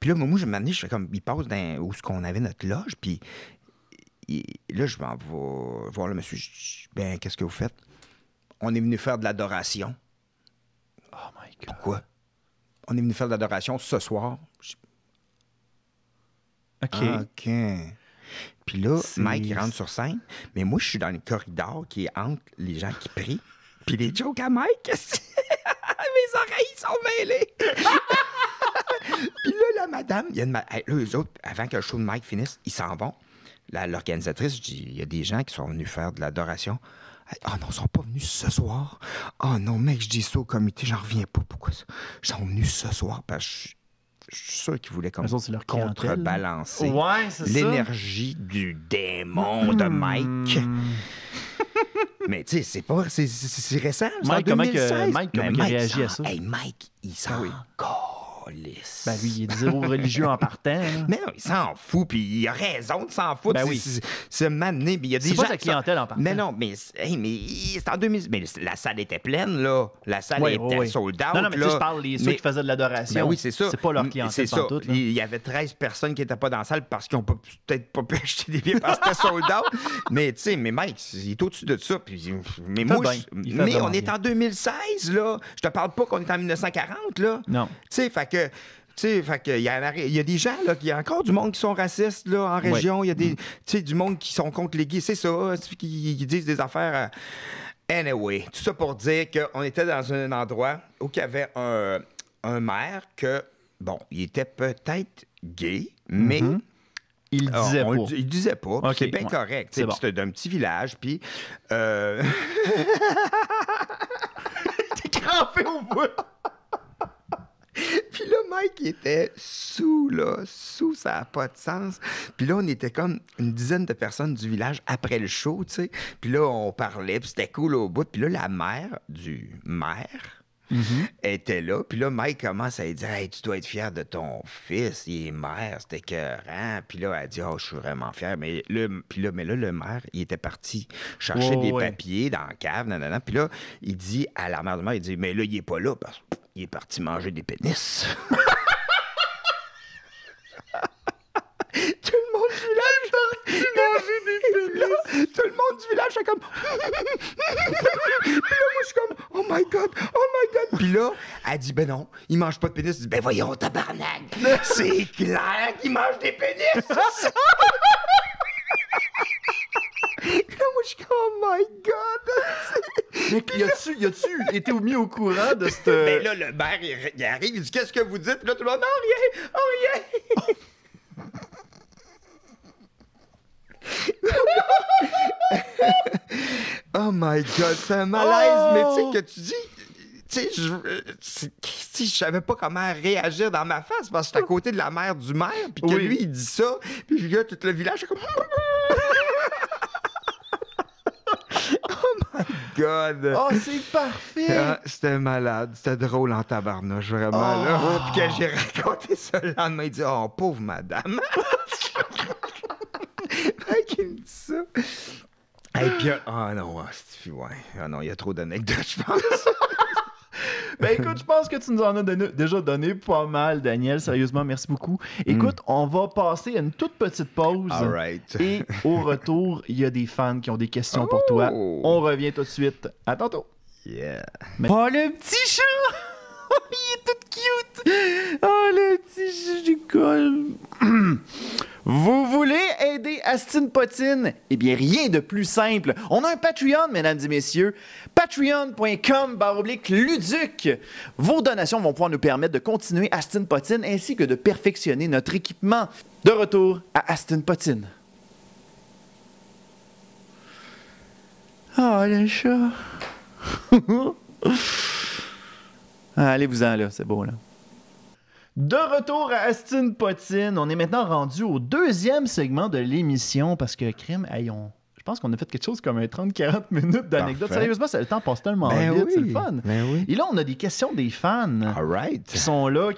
Puis là, moi, je fais comme, il passe où est-ce qu'on avait notre loge, puis là, je m'en vais voir le monsieur, je dis, ben, qu'est-ce que vous faites? On est venu faire de l'adoration. Oh my God. Pourquoi? On est venu faire de l'adoration ce soir. OK. Puis là, Mike, il rentre sur scène, mais moi, je suis dans le corridor qui est entre les gens qui prient, puis les jokes à Mike, mes oreilles sont mêlées. Puis là, la madame, eux autres, avant que le show de Mike finisse, ils s'en vont. L'organisatrice, je dis, il y a des gens qui sont venus faire de l'adoration. Ah non, ils sont pas venus ce soir. Ah non, mec, je dis ça au comité, j'en reviens pas. Pourquoi ça? Ils sont venus ce soir parce que je suis sûr qu'ils voulaient comme contrebalancer l'énergie du démon de Mike. Mais tu sais, c'est récent. Mike, comment il a réagi à ça? Hey, Mike, il s'en Calisse. Ben lui, il est zéro religieux en partant. Hein. Mais non, il s'en fout, puis il a raison de s'en foutre. Ben oui. C'est mané, puis il y a des C'est gens... pas sa clientèle en partant. Mais non, mais c'est en 2000... Mais la salle était pleine, là. La salle était sold out, non, mais tu sais, là. je parle des ceux qui faisaient de l'adoration. Ben oui, c'est ça. C'est pas leur clientèle C'est ça. pantoute, là. Il y avait 13 personnes qui n'étaient pas dans la salle parce qu'ils n'ont peut-être pas pu acheter des billets parce que c'était sold out. Mais tu sais, mais Mike, il est au-dessus de ça. Puis, mais moi, mais on est en 2016, là. Je te parle pas qu'on est en 1940, là. Non. Tu sais, fait que il y a des gens, là, il y a encore du monde qui sont racistes, là, en région. Il y a du monde qui sont contre les gays. C'est ça, qui disent des affaires... Anyway, tout ça pour dire qu'on était dans un endroit où il y avait un maire que, bon, il était peut-être gay, mais... Il disait pas. Il disait pas. Okay, c'est bien correct. C'est bon. C'était d'un petit village, puis... T'es crampé au bout. Puis là, Mike était sous, ça n'a pas de sens. Puis là, on était comme une dizaine de personnes du village après le show, tu sais. Puis là, on parlait, puis c'était cool au bout. Puis là, la mère du maire était là. Puis là, Mike commence à lui dire « Hey, tu dois être fier de ton fils, il est maire, c'était écœurant. » Puis là, elle dit « Oh, je suis vraiment fier. » Mais là, le maire, il était parti chercher des papiers dans la cave, nanana. Puis là, il dit à la mère du maire, il dit « Mais là, il est pas là parce qu'il est parti manger des pénis. » Tout le monde du village manger des pénis. Tout le monde du village, c'est comme... Puis là, moi, je suis comme, oh my God. Puis là, elle dit, ben non, il mange pas de pénis. Je dis, ben voyons, tabarnak. C'est clair qu'il mange des pénis. Puis là, moi, je suis comme, oh my God. Mais y a-tu été mis au courant de cette... Ben là, le maire, il arrive, il dit, qu'est-ce que vous dites? Puis là, tout le monde, non, rien. Oh my God, c'est un malaise, mais tu sais que tu dis... je savais pas comment réagir dans ma face parce que j'étais à côté de la mère du maire, puis que lui, il dit ça, puis le gars, tout le village, c'est comme... Oh my God! Oh, c'est parfait! C'était malade, c'était drôle en tabarnouche, vraiment, là. Puis que j'ai raconté ça le lendemain, il dit « Oh, pauvre madame! » Qui me dit ça. Et puis, non, il y a trop d'anecdotes, je pense. Ben écoute, je pense que tu nous en as déjà donné pas mal, Daniel. Sérieusement, merci beaucoup. Écoute, on va passer à une toute petite pause. All right. Et au retour, il y a des fans qui ont des questions pour toi. On revient tout de suite. À tantôt. Yeah. Oh, le petit chat! Il est tout cute! Oh, le petit chat du col! Vous voulez aider Astine Potine? Eh bien, rien de plus simple. On a un Patreon, mesdames et messieurs. Patreon.com/Luduc. Vos donations vont pouvoir nous permettre de continuer Astine Potine ainsi que de perfectionner notre équipement. De retour à Astine Potine. Oh, le chat! Allez-vous-en là, c'est beau là. De retour à Astine Potine, on est maintenant rendu au deuxième segment de l'émission parce que crime, je pense qu'on a fait quelque chose comme un 30-40 minutes d'anecdotes. Sérieusement, le temps passe tellement vite, c'est le fun. Et là, on a des questions des fans qui sont là,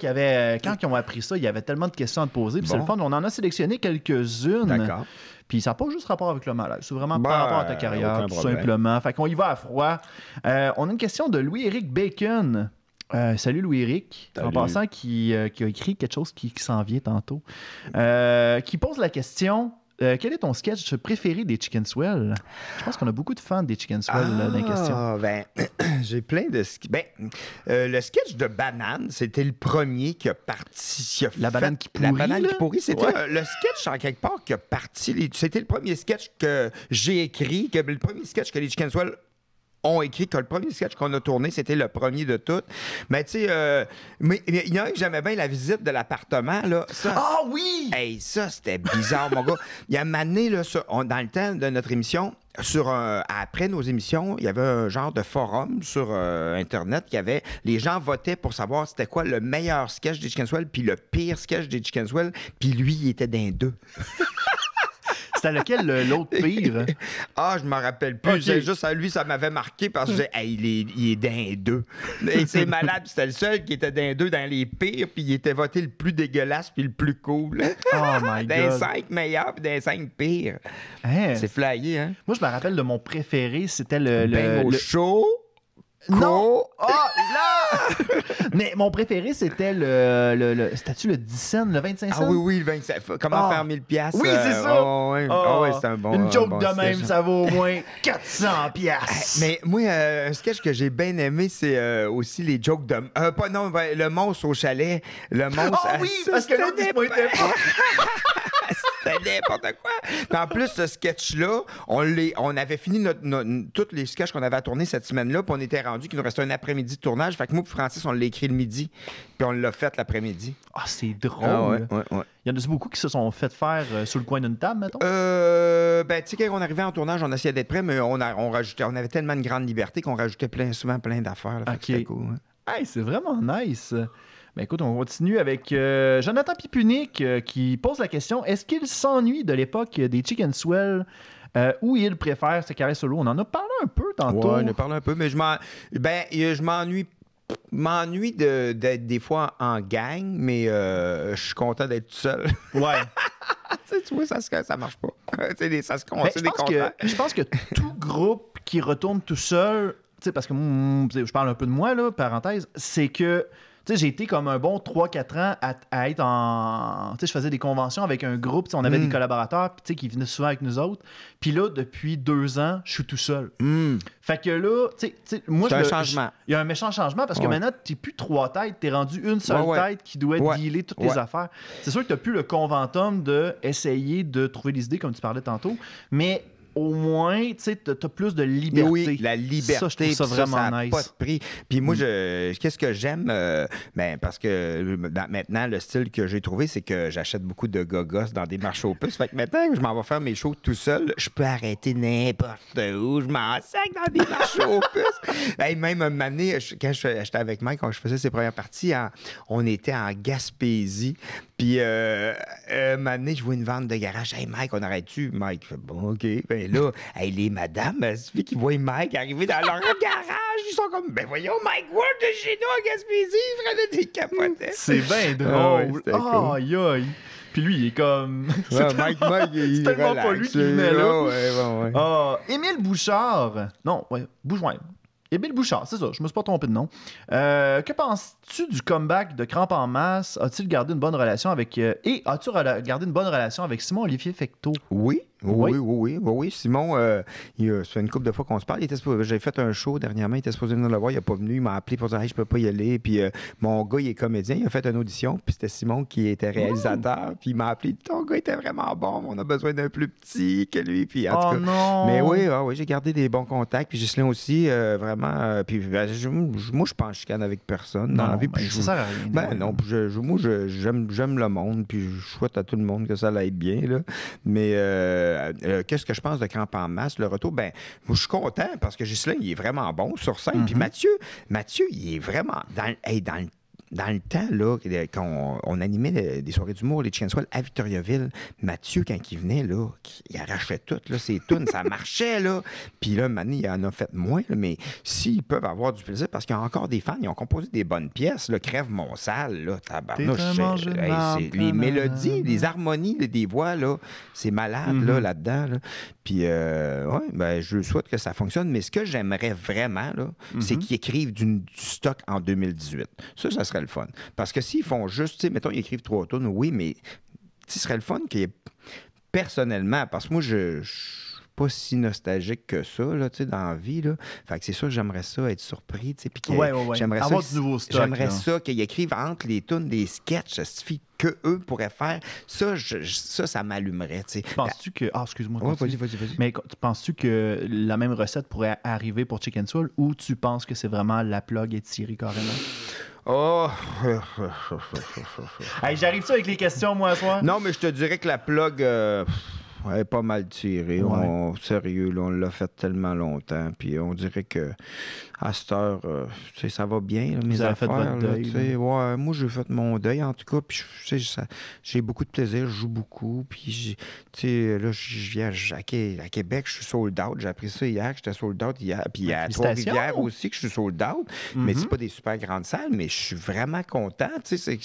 quand ils ont appris ça, il y avait tellement de questions à te poser. Puis c'est le fun, on en a sélectionné quelques-unes. D'accord. Puis ça n'a pas juste rapport avec le malaise, c'est vraiment par rapport à ta carrière, tout simplement. Fait qu'on y va à froid. On a une question de Louis-Éric Bacon. Salut Louis-Éric, en passant, qui a écrit quelque chose qui s'en vient tantôt, qui pose la question quel est ton sketch préféré des Chicken Swell? Je pense qu'on a beaucoup de fans des Chicken Swell dans la question. Ben, j'ai plein de... le sketch de Banane, c'était le premier qui a parti... La banane qui pourrit, La banane qui pourrit, c'était le sketch, en quelque part, qui a parti... C'était le premier sketch que j'ai écrit, le premier sketch que les Chicken Swell ont écrit, que le premier sketch qu'on a tourné, c'était le premier de toutes. Mais tu sais, mais il y en a un que j'aimais bien, la visite de l'appartement, là. Ah oui! Hey, ça, c'était bizarre, mon gars. Il y a un moment donné, là, dans le temps de notre émission, après nos émissions, il y avait un genre de forum sur Internet les gens votaient pour savoir c'était quoi le meilleur sketch des Chicken Swell puis le pire sketch des Chicken Swell, puis lui, il était d'un deux. C'était lequel, l'autre pire? Ah, je m'en rappelle plus. Ok. C'est juste à lui, ça m'avait marqué parce que j'ai hey, il est dans les deux. Et c'est malade. C'était le seul qui était dans les deux, dans les pires, puis il était voté le plus dégueulasse puis le plus cool. Oh my Dans les God. 5 meilleurs puis dans les 5 pires. Hein? C'est flyé, hein? Moi, je me rappelle de mon préféré, c'était Ben au chaud. Non! Oh, là! Mais mon préféré, c'était c'était-tu le 10 cents, le 25 cents? Ah oui, le 27. Comment Ah. faire 1000 piastres? Oui, c'est ça! Oh, ouais. Ah, Ah ouais, c'est un bon Une joke bon de même, sketch. ça vaut au moins 400 piastres. Mais moi, un sketch que j'ai bien aimé, c'est aussi les jokes de... pas non, ben, le monstre au chalet. Le monstre... Ah oui, parce que l'autre, il se pointait pas. C'était n'importe quoi. Puis en plus, ce sketch-là, on avait fini tous les sketchs qu'on avait à tourner cette semaine-là, puis on était rendu qu'il nous restait un après-midi de tournage. Fait que moi et Francis, on l'a écrit le midi, puis on l'a fait l'après-midi. Ah, c'est drôle. ouais. Il y en a beaucoup qui se sont fait faire sur le coin d'une table, mettons. Ben, tu sais, quand on arrivait en tournage, on essayait d'être prêt, mais on rajoutait, on avait tellement de grande liberté qu'on rajoutait souvent plein d'affaires. Là, fait que c'était cool. Hein. Hey, c'est vraiment nice. Ben écoute, on continue avec Jonathan Pipunic qui pose la question, est-ce qu'il s'ennuie de l'époque des Chicken Swell ou il préfère ses carrières solo? On en a parlé un peu tantôt. Ouais, on en a parlé un peu, mais je m'ennuie d'être des fois en gang, mais je suis content d'être tout seul. Ouais. Tu vois, ça marche pas. Ça se Ben, c'est des contrats. je pense que tout groupe qui retourne tout seul, tu sais, parce que je parle un peu de moi, là, parenthèse, c'est que tu sais, j'ai été comme un bon 3-4 ans à être en... Tu sais, je faisais des conventions avec un groupe, tu sais, on avait des collaborateurs tu sais, qui venaient souvent avec nous autres. Puis là, depuis 2 ans, je suis tout seul. Fait que là, tu sais, moi... C'est un changement. Il y a un méchant changement parce que maintenant, t'es plus 3 têtes, t'es rendu une seule tête qui doit dealer toutes les affaires. C'est sûr que t'as plus le conventum d'essayer de trouver des idées, comme tu parlais tantôt, mais... Au moins, tu sais, t'as plus de liberté. Oui, la liberté. Ça, je trouve ça vraiment ça a nice. pas de prix. Puis moi, qu'est-ce que j'aime? Parce que maintenant, le style que j'ai trouvé, c'est que j'achète beaucoup de gogos dans des marchés aux puces. Fait que maintenant que je m'en vais faire mes shows tout seul, je peux arrêter n'importe où. Je m'en sac dans des marchés aux puces. Hey, même un moment donné, quand j'étais avec Mike, quand je faisais ses premières parties, on était en Gaspésie. Puis, un moment donné, je vois une vente de garage. Hey, Mike, on arrête-tu? Mike fait bon, OK. Ben là, hey, les madames, il suffit qu'ils voient Mike arriver dans leur garage. Ils sont comme, ben voyons, Mike Ward de chez nous à Gaspésie, il ferait des capotes. C'est bien drôle. Aïe, aïe. Puis lui, il est comme. Mike, il c'est tellement relax, pas lui qui venait là. Ouais. Émile Bouchard. Non, Bouchouin. Émile Bouchard, c'est ça, je me suis pas trompé de nom. Que penses-tu du comeback de Crampe en masse? As-tu gardé une bonne relation avec... as-tu gardé une bonne relation avec Simon-Olivier Fecteau? Oui. Simon, ça fait une couple de fois qu'on se parle. J'ai fait un show dernièrement, il était supposé venir le voir, il n'a pas venu, il m'a appelé pour dire hey, je peux pas y aller. Puis mon gars, il est comédien, il a fait une audition, puis c'était Simon qui était réalisateur, puis il m'a appelé, ton gars était vraiment bon, on a besoin d'un plus petit que lui. Puis en tout cas, non! Mais oui, j'ai gardé des bons contacts, puis Ghislain aussi, vraiment. Puis moi, je pense que je chicane avec personne dans la vie. Puis ça sert à rien. Ben non, moi, j'aime le monde, puis je souhaite à tout le monde que ça aille bien, là. Mais qu'est-ce que je pense de Crampe en masse? Le retour, ben, moi, je suis content parce que Ghislain, il est vraiment bon sur scène. Puis Mathieu, il est vraiment dans le temps, là, quand on animait des soirées d'humour, les Chicken Swell à Victoriaville, Mathieu, quand il venait, là, il arrachait tout, là, ses tunes, ça marchait, là. Puis là, maintenant, il en a fait moins, là, mais s'ils peuvent avoir du plaisir, parce qu'il y a encore des fans, ils ont composé des bonnes pièces, là, Crève mon sale, là, tabarnouche, les mélodies, les harmonies, des voix, là, c'est malade, là-dedans, là. Puis, je souhaite que ça fonctionne, mais ce que j'aimerais vraiment, là, c'est qu'ils écrivent du stock en 2018. Ça serait le fun. Parce que s'ils font juste, tu sais, mettons, ils écrivent 3 tonnes, oui, mais ce serait le fun qu'il y ait, personnellement, parce que moi, je suis pas si nostalgique que ça, là, tu sais, dans la vie, là. Fait que c'est sûr que j'aimerais ça être surpris, tu sais, puis j'aimerais avoir du nouveau stock. J'aimerais ça qu'ils écrivent entre les tunes des sketchs, ça suffit que eux pourraient faire. Ça m'allumerait, tu sais. Penses-tu que... Ah, excuse-moi. Vas-y. Mais penses-tu que la même recette pourrait arriver pour Chicken Swell ou tu penses que c'est vraiment la plug est tirée carrément? Oh! Hey, j'arrive ça avec les questions, moi, à soir? Non, mais je te dirais que la plug... elle est pas mal tirée. Ouais. Sérieux, là, on l'a fait tellement longtemps. Puis on dirait que à cette heure, tu sais, ça va bien, là, mes Vous avez fait affaires. votre là, deuil, tu sais. Ouais, moi, j'ai fait mon deuil, en tout cas. Puis tu sais, j'ai beaucoup de plaisir, je joue beaucoup. Puis, tu sais, là, je viens à Québec, je suis sold out. J'ai appris ça hier, que j'étais sold out hier. Puis à Félicitations. Trois-Rivières aussi, que je suis sold out. Mais c'est pas des super grandes salles, mais je suis vraiment content. Tu sais,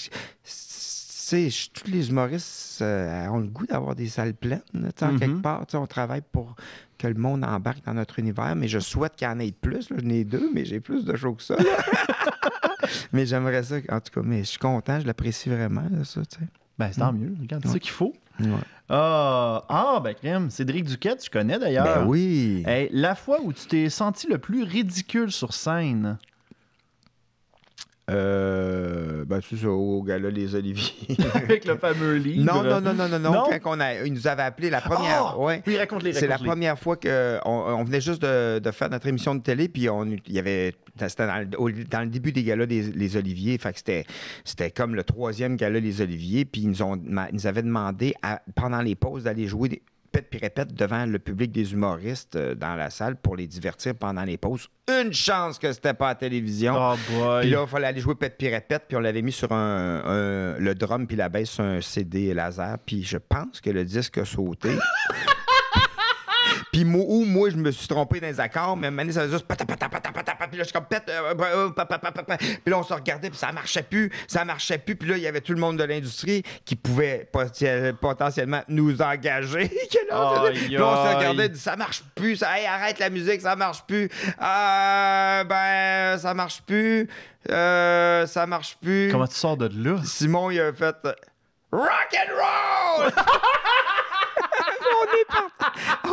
tous les humoristes ont le goût d'avoir des salles pleines. Là, en quelque part, on travaille pour que le monde embarque dans notre univers, mais je souhaite qu'il y en ait plus. Là. J'en ai 2, mais j'ai plus de shows que ça. Mais j'aimerais ça, en tout cas. Mais je suis content, je l'apprécie vraiment, là, ça. T'sais. Ben, c'est tant mieux. Regarde, c'est ça qu'il faut. Ouais. Ben, crème. Cédric Duquette, tu connais d'ailleurs. Ben oui. Hey, la fois où tu t'es senti le plus ridicule sur scène. Ben, c'est ça, au gala Les Oliviers. Avec le fameux livre. Non. Quand il nous avait appelé la première. Oui, raconte-les. C'est la première fois qu'on venait juste de faire notre émission de télé, puis c'était dans le début des galas Les Oliviers. Fait que c'était comme le 3e gala Les Oliviers, puis ils nous avaient demandé, pendant les pauses, d'aller jouer pète puis répète devant le public des humoristes dans la salle pour les divertir pendant les pauses. Une chance que c'était pas à la télévision. Oh boy. Puis là, il fallait aller jouer pète puis répète, puis on l'avait mis sur le drum puis la basse sur un CD laser, puis je pense que le disque a sauté. Puis moi, je me suis trompé dans les accords, mais maintenant, ça faisait juste puis là, je suis comme pète, puis là, on se regardait, puis ça marchait plus, puis là, il y avait tout le monde de l'industrie qui pouvait potentiellement nous engager. Puis là, on se regardait, dit, ça marche plus, hey, arrête la musique, ça marche plus. Ça marche plus. Ça marche plus. Comment tu sors de là? Simon, il a fait rock and roll!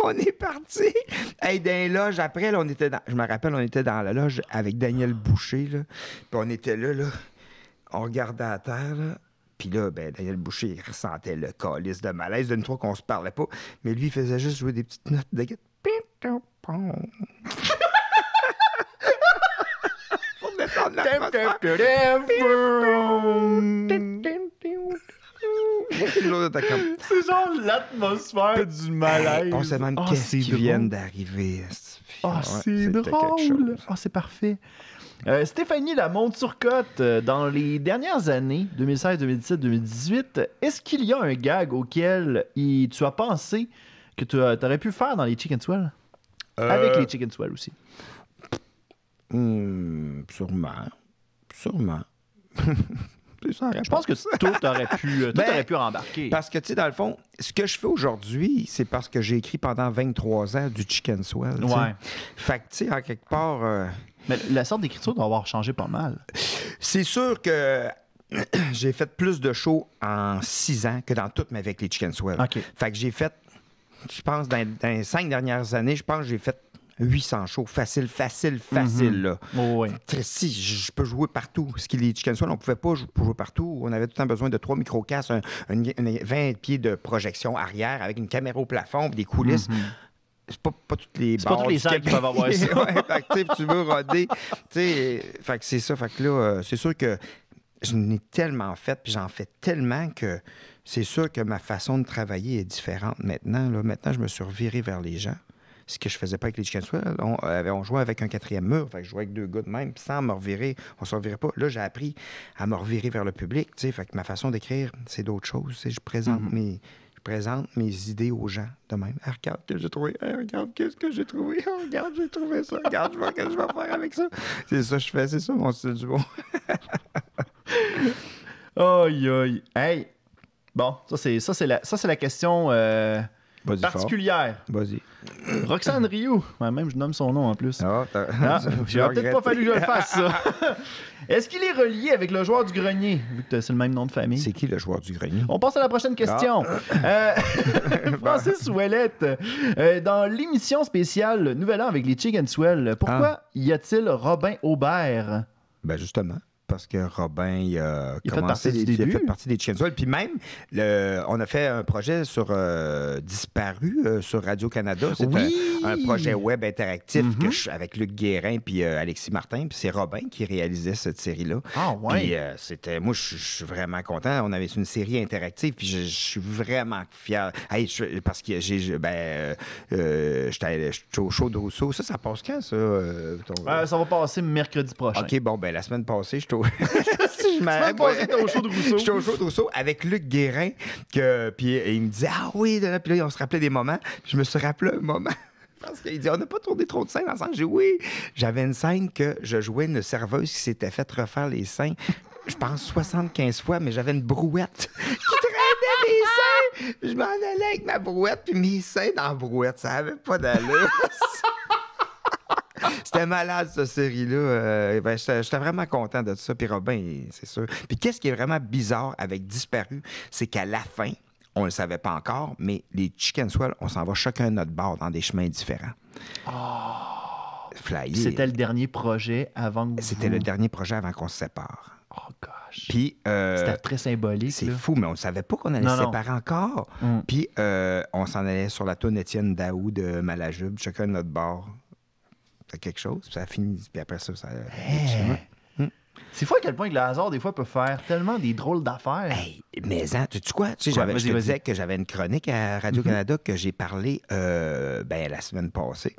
On est parti. Hey, dans les loges, après, là, je me rappelle, on était dans la loge avec Daniel Boucher, là. Puis on était là, on regardait à terre, là. Puis là, Daniel Boucher, il ressentait le calice de malaise d'une fois qu'on se parlait pas. Mais lui, il faisait juste jouer des petites notes de guitare. Pour détendre l'atmosphère. C'est genre l'atmosphère du malaise. On se demande qu'est-ce qui vient d'arriver. C'est drôle. C'est parfait. Stéphanie Lamonde-Turcotte, dans les dernières années, 2016, 2017, 2018, est-ce qu'il y a un gag auquel tu as pensé que tu aurais pu faire dans les Chicken Swell? Avec les Chicken Swell aussi. Sûrement. Je pense que tout aurait pu rembarquer. Parce que, tu sais, dans le fond, ce que je fais aujourd'hui, c'est parce que j'ai écrit pendant 23 ans du Chicken Swell. Ouais. Fait que, tu sais, en quelque part... Mais la sorte d'écriture doit avoir changé pas mal. C'est sûr que j'ai fait plus de shows en 6 ans que dans toute ma vie avec les Chicken Swell. Okay. Fait que j'ai fait, je pense, dans les 5 dernières années, je pense que j'ai fait 800 shows. Facile, là. Oh, oui. Si, je peux jouer partout. Ce qui les Chicken Swell, on pouvait pas jouer partout. On avait tout le temps besoin de 3 micro-casques, 20 pieds de projection arrière avec une caméra au plafond, des coulisses. C'est pas toutes les bars. C'est pas tous les salles qui peuvent avoir ça. Fait que, tu veux roder. Fait que c'est ça. Fait que là, c'est sûr que j'en ai tellement fait, puis j'en fais tellement que c'est sûr que ma façon de travailler est différente maintenant. Là. Maintenant, je me suis reviré vers les gens. Ce que je faisais pas avec les Chicken Swell. On jouait avec un 4e mur. Fait que je jouais avec 2 gars de même. Puis sans me revirer, on se revirait pas. Là, j'ai appris à me revirer vers le public. Fait que ma façon d'écrire, c'est d'autres choses. Je présente mes idées aux gens de même. Ah, regarde ce que j'ai trouvé. Ah, regarde qu'est-ce que j'ai trouvé. Oh, regarde, j'ai trouvé ça. Regarde, je vois ce que je vais faire avec ça. C'est ça que je fais. C'est ça, mon style du bon. Aïe. Hey! Bon, ça, c'est la question particulière. Vas-y. Roxane Rioux. Même, je nomme son nom en plus. J'aurais peut-être pas fallu que je le fasse, ça. Est-ce qu'il est relié avec le joueur du grenier, vu que c'est le même nom de famille? C'est qui le joueur du grenier? On passe à la prochaine question. Francis Ouellette, dans l'émission spéciale Nouvel An avec les Chicken Swell, pourquoi y a-t-il Robin Aubert? Ben justement, parce que Robin, il a fait commencé, partie du il a début. fait partie des Chicken Swell. Puis même, on a fait un projet sur Disparu sur Radio-Canada. C'est Oui! un projet web interactif avec Luc Guérin puis Alexis Martin. Puis c'est Robin qui réalisait cette série-là. Ah, ouais. Puis moi, je suis vraiment content. On avait une série interactive, puis je suis vraiment fier. Hey, parce que j'étais au show de Rousseau. Ça passe quand, ça? Ça va passer mercredi prochain. OK, bon, ben la semaine passée, j'étais au... semaine passée, t'étais au show de Rousseau. J'étais au show de Rousseau avec Luc Guérin, puis il me disait « Ah oui! » Puis là, on se rappelait des moments. Puis je me suis rappelé un moment. Parce qu'il dit, on n'a pas tourné trop de scènes ensemble. J'ai dit, oui. J'avais une scène que je jouais une serveuse qui s'était fait refaire les seins, je pense 75 fois, mais j'avais une brouette qui traînait mes seins. Je m'en allais avec ma brouette, puis mes seins dans la brouette. Ça n'avait pas d'allure. C'était malade, cette série-là. J'étais vraiment content de ça. Puis Robin, c'est sûr. Puis qu'est-ce qui est vraiment bizarre avec Disparu, c'est qu'à la fin, on ne le savait pas encore, mais les Chicken Swell, on s'en va chacun de notre bord dans des chemins différents. Flyer. C'était le dernier projet avant que C'était le dernier projet avant qu'on se sépare. Oh gosh. Puis, c'était très symbolique. c'est là. fou, mais on ne savait pas qu'on allait se séparer encore. Puis, on s'en allait sur la tourne Étienne Daou de Malajube, chacun de notre bord. C'est quelque chose, puis ça a fini. Puis après ça, C'est fou à quel point que le hasard, des fois, peut faire tellement des drôles d'affaires. Hey, mais tu sais quoi? Je te disais que j'avais une chronique à Radio-Canada que j'ai parlé la semaine passée.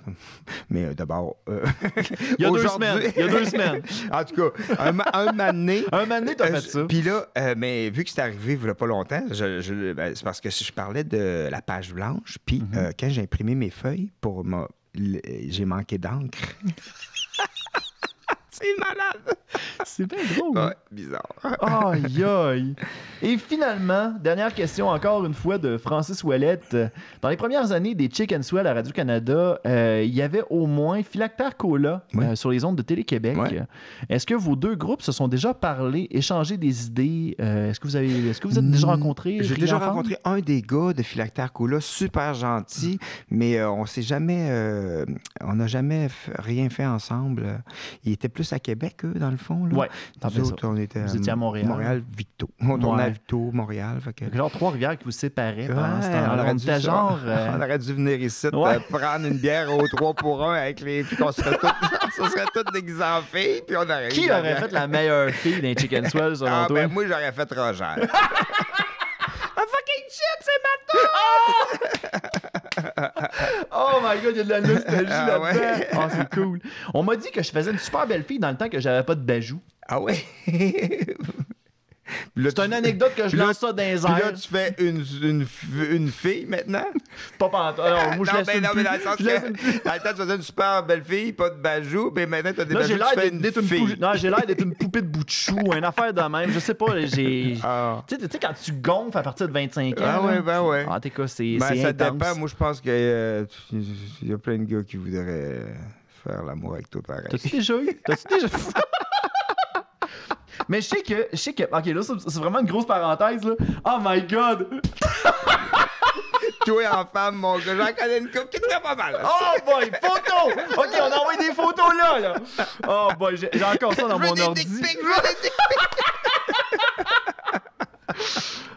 Mais d'abord... il y a 2 semaines. Il y a 2 semaines. En tout cas, un moment donné... Un moment donné, t'as fait ça. Puis là, mais vu que c'est arrivé il n'y a pas longtemps, c'est parce que je parlais de la page blanche. Puis quand j'ai imprimé mes feuilles, j'ai manqué d'encre. C'est malade! C'est bien drôle. Ouais, bizarre. Aïe, aïe. Et finalement, dernière question encore une fois de Francis Ouellette. Dans les premières années des Chicken Swell à Radio-Canada, il y avait au moins Philactère Cola sur les ondes de Télé-Québec. Ouais. Est-ce que vos 2 groupes se sont déjà parlé, échangé des idées? Est-ce que vous êtes déjà rencontrés? J'ai déjà rencontré un des gars de Philactère Cola, super gentil, mais on n'a jamais rien fait ensemble. Il était plus à Québec, eux, dans le fond. Oui, nous autres, on était vous étiez à Montréal. Montréal-Victo. On tournait à Victo, Montréal. Genre Trois-Rivières qui vous séparaient pendant ce on temps-là. aurait dû On aurait dû venir ici prendre une bière au 3 pour 1 avec les... Puis qu'on serait tous déguisés en filles, puis on aurait... Qui aurait fait la meilleure fille d'un Chicken Swell, selon toi? Moi, j'aurais fait Roger. Fucking shit, c'est ma Oh my god, il y a de la nostalgie là-dedans. Ouais. Oh, c'est cool. On m'a dit que je faisais une super belle fille dans le temps que j'avais pas de bajou. Ah ouais? C'est une anecdote que je lance ça dans les Puis là, airs. tu fais une fille maintenant? Pas pantoute. Alors, moi, je laisse une mais pub. dans le sens Je laisse une que dans le temps, tu faisais une super belle fille, pas de bajou, mais maintenant, tu as des Là, j'ai bajoux, l'air tu fais d'être une fille. Non, j'ai l'air d'être une poupée de bout de chou, une affaire de même. Je sais pas, j'ai... Ah. Tu sais, quand tu gonfles à partir de 25 ans. Ah ouais, là. ben ouais. Ah, t'es quoi, c'est Ben, ça intense. dépend. Moi, je pense qu'il y a plein de gars qui voudraient faire l'amour avec toi pareil. T'as-tu déjà eu? Mais je sais que... OK, là, c'est vraiment une grosse parenthèse, là. Oh my God! Toi en femme, mon gars, j'en connais une couple qui est très pas mal. Oh boy, photo! OK, on envoie des photos là. Oh boy, j'ai encore ça dans mon ordi.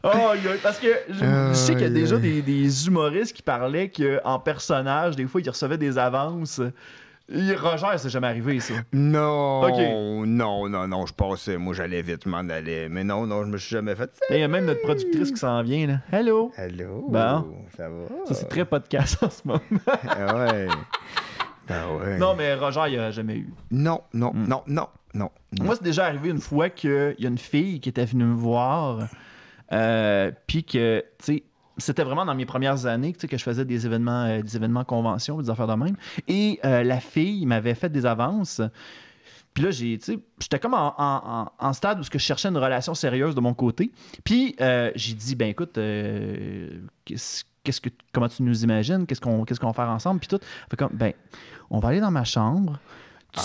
Oh, parce que je sais qu'il y a déjà des humoristes qui parlaient qu'en personnage, des fois, ils recevaient des avances. Roger, c'est jamais arrivé, ça. Non, OK. non, je passais, moi j'allais vite, je m'en allais. Mais non, je me suis jamais fait ça. Il y a même notre productrice qui s'en vient, là. Hello! Allô? Bon. Ça va? Ça, c'est très podcast en ce moment. Ah ouais. Ah ouais. Non, mais Roger, il a jamais eu. Non. Moi, c'est déjà arrivé une fois qu'il y a une fille qui était venue me voir, puis que, tu sais, c'était vraiment dans mes premières années que je faisais des événements conventions, des affaires de même. Et la fille m'avait fait des avances. Puis là, j'étais comme en stade où je cherchais une relation sérieuse de mon côté. Puis j'ai dit, ben écoute, comment tu nous imagines? Qu'est-ce qu'on va faire ensemble? Puis tout. Fait comme, ben, on va aller dans ma chambre.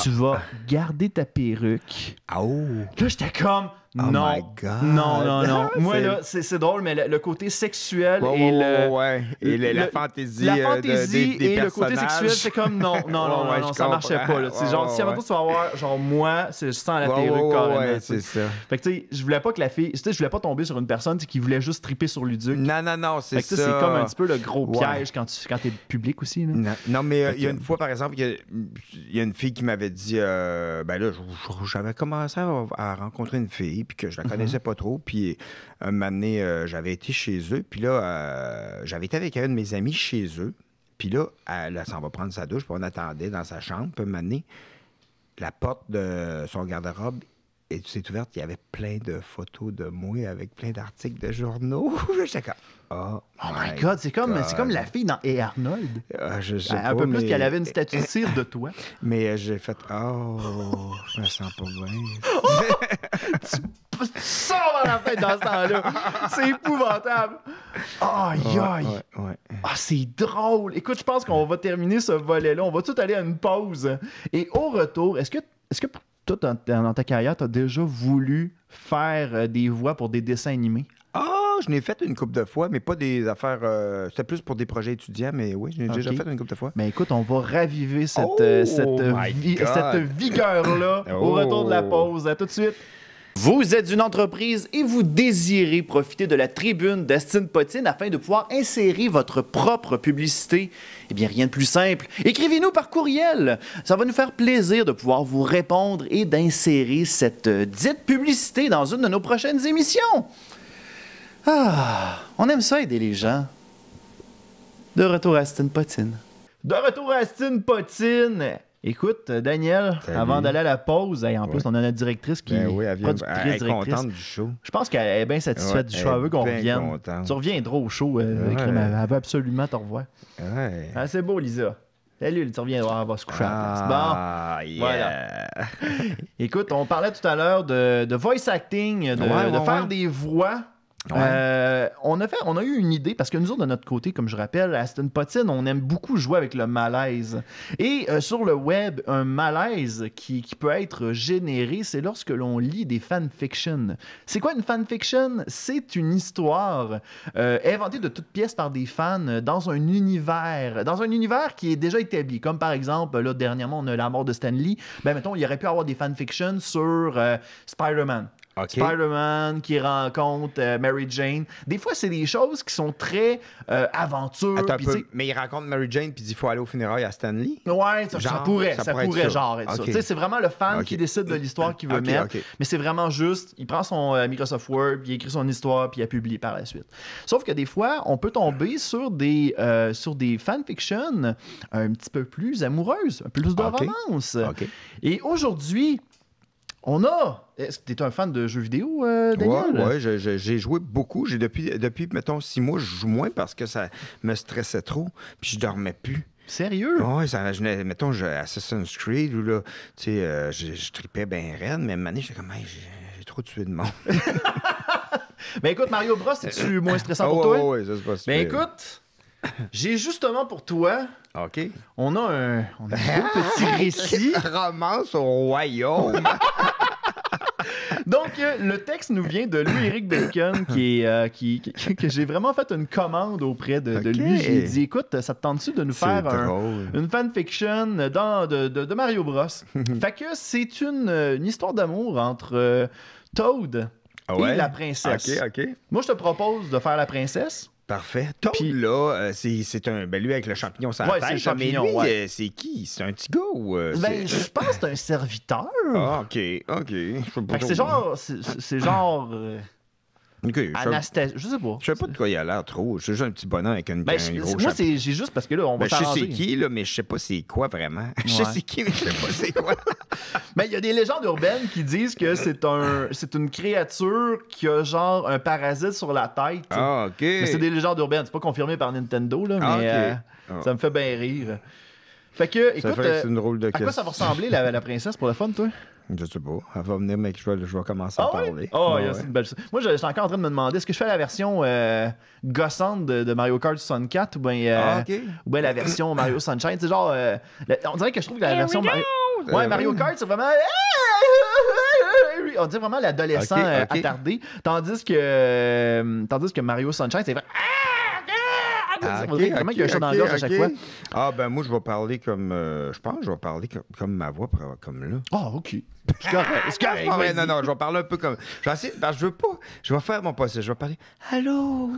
Tu vas garder ta perruque. Oh. Là, j'étais comme, Oh non. my God. Non. Moi, C'est- là, c'est drôle, mais le côté sexuel Ouais, et ouais, le... ouais. Et la le- fantaisie, La des fantaisie et le côté personnages. sexuel, c'est comme non, Ouais, je ça marchait comprends. pas. Là. C'est Ouais, genre, ouais, si avant ouais. tout, tu vas avoir, genre, moi, c'est sans la Ouais, perruque ouais, carrément. ouais, tu sais. c'est ça. Fait que, tu sais, je voulais pas que la fille, tu sais, je voulais pas tomber sur une personne tu sais, qui voulait juste triper sur Luduc. Non, c'est Fait que, tu sais, ça. c'est comme un petit peu le gros Ouais. piège quand t'es public aussi. Là. Non, mais Fait il y a que- une fois, par exemple, il y a une fille qui m'avait dit, ben là, j'avais commencé à rencontrer une fille, puis que je la connaissais pas trop, puis un moment donné, j'avais été chez eux, puis là, j'avais été avec un de mes amis chez eux, puis là, elle s'en va prendre sa douche, puis on attendait dans sa chambre, puis un moment donné, la porte de son garde-robe s'est ouverte, il y avait plein de photos de moi avec plein d'articles de journaux. J'étais comme, Oh my God, c'est comme la fille dans Et Arnold. je sais Un pas, peu plus mais- qu'elle avait une statue de cire de toi. Mais j'ai fait, je me sens pas bien. Tu sors dans la tête dans ce temps-là. C'est épouvantable. Aïe, aïe. Ouais. Ah, c'est drôle. Écoute, je pense qu'on va terminer ce volet-là. On va tout aller à une pause. Et au retour, est-ce que toi, dans ta carrière, tu as déjà voulu faire des voix pour des dessins animés? Je n'ai fait une couple de fois, mais pas des affaires. C'était plus pour des projets étudiants, mais oui, je l'ai déjà Ok. fait une couple de fois. Mais écoute, on va raviver cette, Oh my God. cette vigueur-là au retour de la pause. À tout de suite. Vous êtes une entreprise et vous désirez profiter de la tribune d'Astine Potine afin de pouvoir insérer votre propre publicité. Eh bien, rien de plus simple. Écrivez-nous par courriel. Ça va nous faire plaisir de pouvoir vous répondre et d'insérer cette dite publicité dans une de nos prochaines émissions. Ah, on aime ça aider les gens. De retour à Astine Potine. De retour à Astine Potine. Écoute, Daniel, Salut. avant d'aller à la pause, en plus, Ouais. on a notre directrice qui Ben oui, elle vient, productrice, elle est directrice. contente du show. Je pense qu'elle est bien satisfaite Ouais, du elle show. Elle veut est qu'on bien revienne. contente. Tu reviendras au show, Ouais. Crime, elle veut absolument te revoir. Ouais. Ah, c'est beau, Lisa. Salut, tu reviendras, on va se coucher à la place. Bon. Ah, yeah. voilà. Écoute, on parlait tout à l'heure de voice acting, de Ouais, faire ouais. des voix. Ouais. On a eu une idée parce que nous autres, de notre côté, comme je rappelle, à Aston Potine, on aime beaucoup jouer avec le malaise. Et sur le web, un malaise qui peut être généré, c'est lorsque l'on lit des fanfictions. C'est quoi une fanfiction? C'est une histoire inventée de toutes pièces par des fans dans un univers qui est déjà établi. Comme par exemple, là, dernièrement, on a la mort de Stan Lee. Ben, mettons, il aurait pu avoir des fanfictions sur Spider-Man. OK. Spider-Man qui rencontre Mary Jane. Des fois, c'est des choses qui sont très aventure. Attends un puis peu, tu sais- mais il rencontre Mary Jane puis il dit qu'il faut aller au funérailles à Stanley. Ouais, ça Genre, pourrait ça pourrait être ça. genre être ça. Ok. Tu sais, c'est vraiment le fan Ok. qui décide de l'histoire qu'il veut Ok, mettre. ok. Mais c'est vraiment juste, il prend son Microsoft Word, puis il écrit son histoire, puis il a publié par la suite. Sauf que des fois, on peut tomber sur des fanfictions un petit peu plus amoureuses, un peu plus de Ok. romance. OK. Et aujourd'hui, on a... Est-ce que tu es un fan de jeux vidéo, Daniel? Ouais, j'ai joué beaucoup. Depuis, mettons, 6 mois, je joue moins parce que ça me stressait trop, puis je dormais plus. Sérieux? Ouais, mettons, Assassin's Creed, où là, tu sais, je tripais bien raide, mais à un moment donné, j'étais comme, hey, j'ai trop tué de monde. Ben écoute, Mario Bros, c'est-tu moins stressant pour Ah, toi? ouais, ça se passe. Ben écoute, j'ai justement pour toi, OK. on a un beau petit récit. Romance au royaume. Donc, le texte nous vient de Louis-Éric Bacon, que j'ai vraiment fait une commande auprès de Ok. lui. J'ai dit, écoute, ça te tente-tu de nous C'est faire drôle. une fanfiction de Mario Bros? Fait que c'est une histoire d'amour entre Toad et la princesse. OK. Moi, je te propose de faire la princesse. Parfait. Toad, Puis- là, c'est un. Ben, lui, avec le champignon sur la Ouais, tête. c'est le là, mais champignon, lui, ouais. c'est qui? C'est un petit gars ou. Ben, je pense que c'est un serviteur. Ah, OK. Je sais pas Fait que trop. c'est genre... C'est genre... OK. Anastasie... Je sais pas. Je sais pas de quoi il a l'air trop. C'est juste un petit bonhomme avec un Ben, gros moi, chapeau. j'ai juste parce que là, on va Ben, je sais s'arranger. c'est qui, là, mais je sais pas c'est quoi vraiment. Je sais Ouais. c'est qui, mais je sais pas c'est quoi. Mais il y a des légendes urbaines qui disent que c'est une créature qui a genre un parasite sur la tête. Ah, OK. Mais c'est des légendes urbaines. C'est pas confirmé par Nintendo, là, Ah, mais ok. ça me fait bien rire. Fait que, Ça écoute, fait que c'est une drôle de à quoi ça va ressembler la princesse pour le fun, toi? Je sais pas. Elle va venir, mec, je vais commencer à parler. Oh, Ouais, c'est une belle... Moi, j'étais encore en train de me demander, est-ce que je fais la version gossante de Mario Kart 64 ou bien OK. ou bien la version Mario Sunshine? C'est genre... on dirait que je trouve que la version... Ouais, Mario Kart, c'est vraiment... lui, on dit vraiment l'adolescent Ok. attardé, tandis que Mario Sunshine, c'est vrai. Ah, On dirait vraiment qu'il y a un chat dans la gorge à chaque fois. Ah, ben moi, je vais parler comme... je pense que je vais parler comme ma voix, comme là. Ah, OK. C'est correct. C'est correct. Ah, ouais, vas-y. non, je vais parler un peu comme... Je vais essayer... parce que je veux pas... Je vais faire mon possible. Je vais parler... Allô?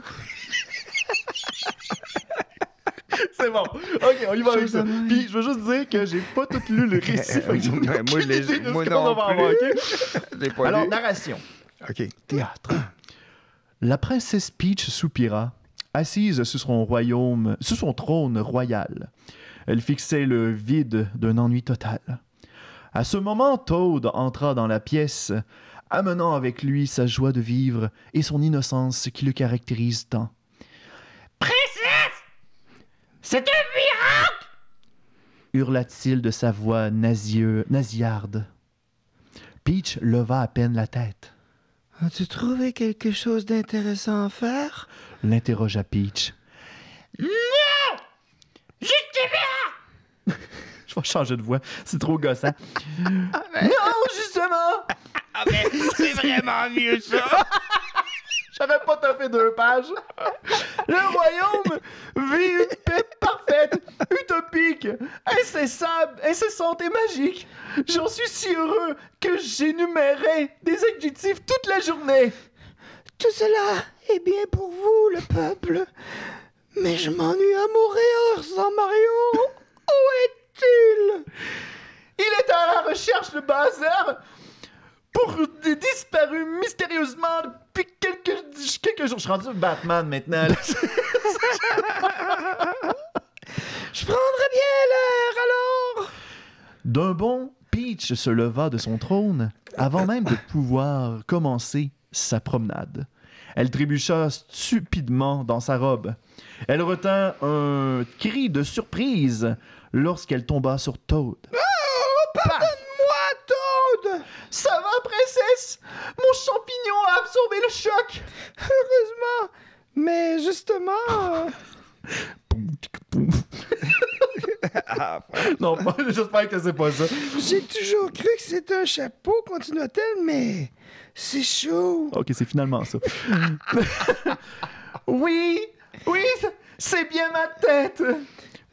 C'est bon. OK, on y va avec ça. Puis, je veux juste dire que j'ai pas tout lu le récit. Fait que j'ai Ouais, aucune idée de ce moi qu'on non va avoir, plus. OK? J'ai pas Alors, lu. narration. OK. Théâtre. La princesse Peach soupira, assise sur son trône royal. Elle fixait le vide d'un ennui total. À ce moment, Toad entra dans la pièce, amenant avec lui sa joie de vivre et son innocence qui le caractérise tant. C'est un miracle! Hurla-t-il de sa voix nasillarde. Peach leva à peine la tête. As-tu trouvé quelque chose d'intéressant à faire? L'interrogea Peach. Justement! Je vais changer de voix, c'est trop gossant. Non, justement! Ah, mais c'est vraiment mieux, ça! J'avais pas fait 2 pages. Le royaume vit une paix parfaite, utopique, incessante et magique. J'en suis si heureux que j'énumérais des adjectifs toute la journée. Tout cela est bien pour vous, le peuple. Mais je m'ennuie à mourir sans Mario. Où est-il? Il est à la recherche de Bowser pour des disparus mystérieusement depuis quelques jours. Je suis rendu Batman maintenant. Là. Je prendrais bien l'air, alors. D'un bond, Peach se leva de son trône avant même de pouvoir commencer sa promenade. Elle trébucha stupidement dans sa robe. Elle retint un cri de surprise lorsqu'elle tomba sur Toad. Pardonne-moi, Toad. Ça va, princesse? Mon champignon a absorbé le choc! Heureusement. Mais justement... Non, j'espère que c'est pas ça. J'ai toujours cru que c'était un chapeau, continua-t-elle, mais c'est chaud. Ok, c'est finalement ça. oui, c'est bien ma tête.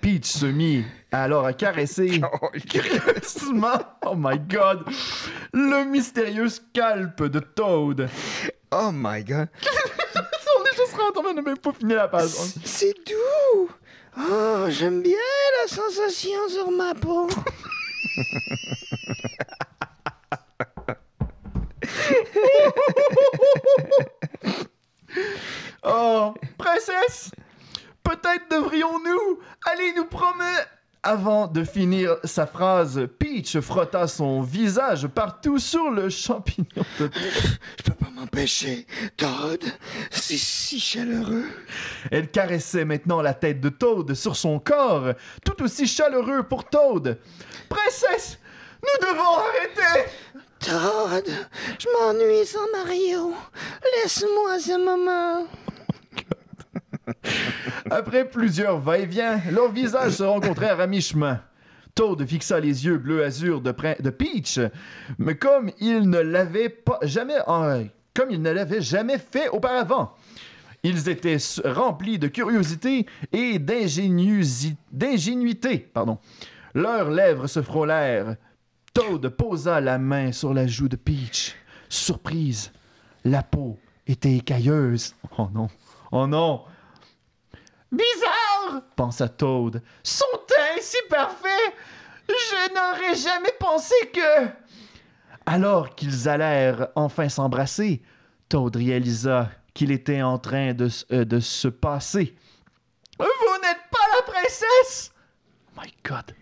Peach se mit alors à caresser curieusement, oh my god, le mystérieux scalp de Toad. Oh my god. On est juste rentré, on n'a même pas fini la page. C'est doux. Oh, j'aime bien la sensation sur ma peau. Oh, princesse, peut-être devrions-nous aller nous promener. Avant de finir sa phrase, Peach frotta son visage partout sur le champignon de Toad. Je peux pas m'empêcher, Toad. C'est si chaleureux. Elle caressait maintenant la tête de Toad sur son corps, tout aussi chaleureux pour Toad. Princesse, nous devons arrêter. Toad, je m'ennuie sans Mario. Laisse-moi ce moment. Après plusieurs va-et-vient, leurs visages se rencontrèrent à mi-chemin. Toad fixa les yeux bleu azur de Peach, mais comme il ne l'avait jamais fait auparavant. Ils étaient remplis de curiosité et d'ingénuité. Leurs lèvres se frôlèrent. Toad posa la main sur la joue de Peach. Surprise, la peau était écailleuse. Oh non, oh non. Bizarre, pensa Toad. Son teint est si parfait. Je n'aurais jamais pensé que... Alors qu'ils allèrent enfin s'embrasser, Toad réalisa qu'il était en train de se passer. Vous n'êtes pas la princesse? Oh my God.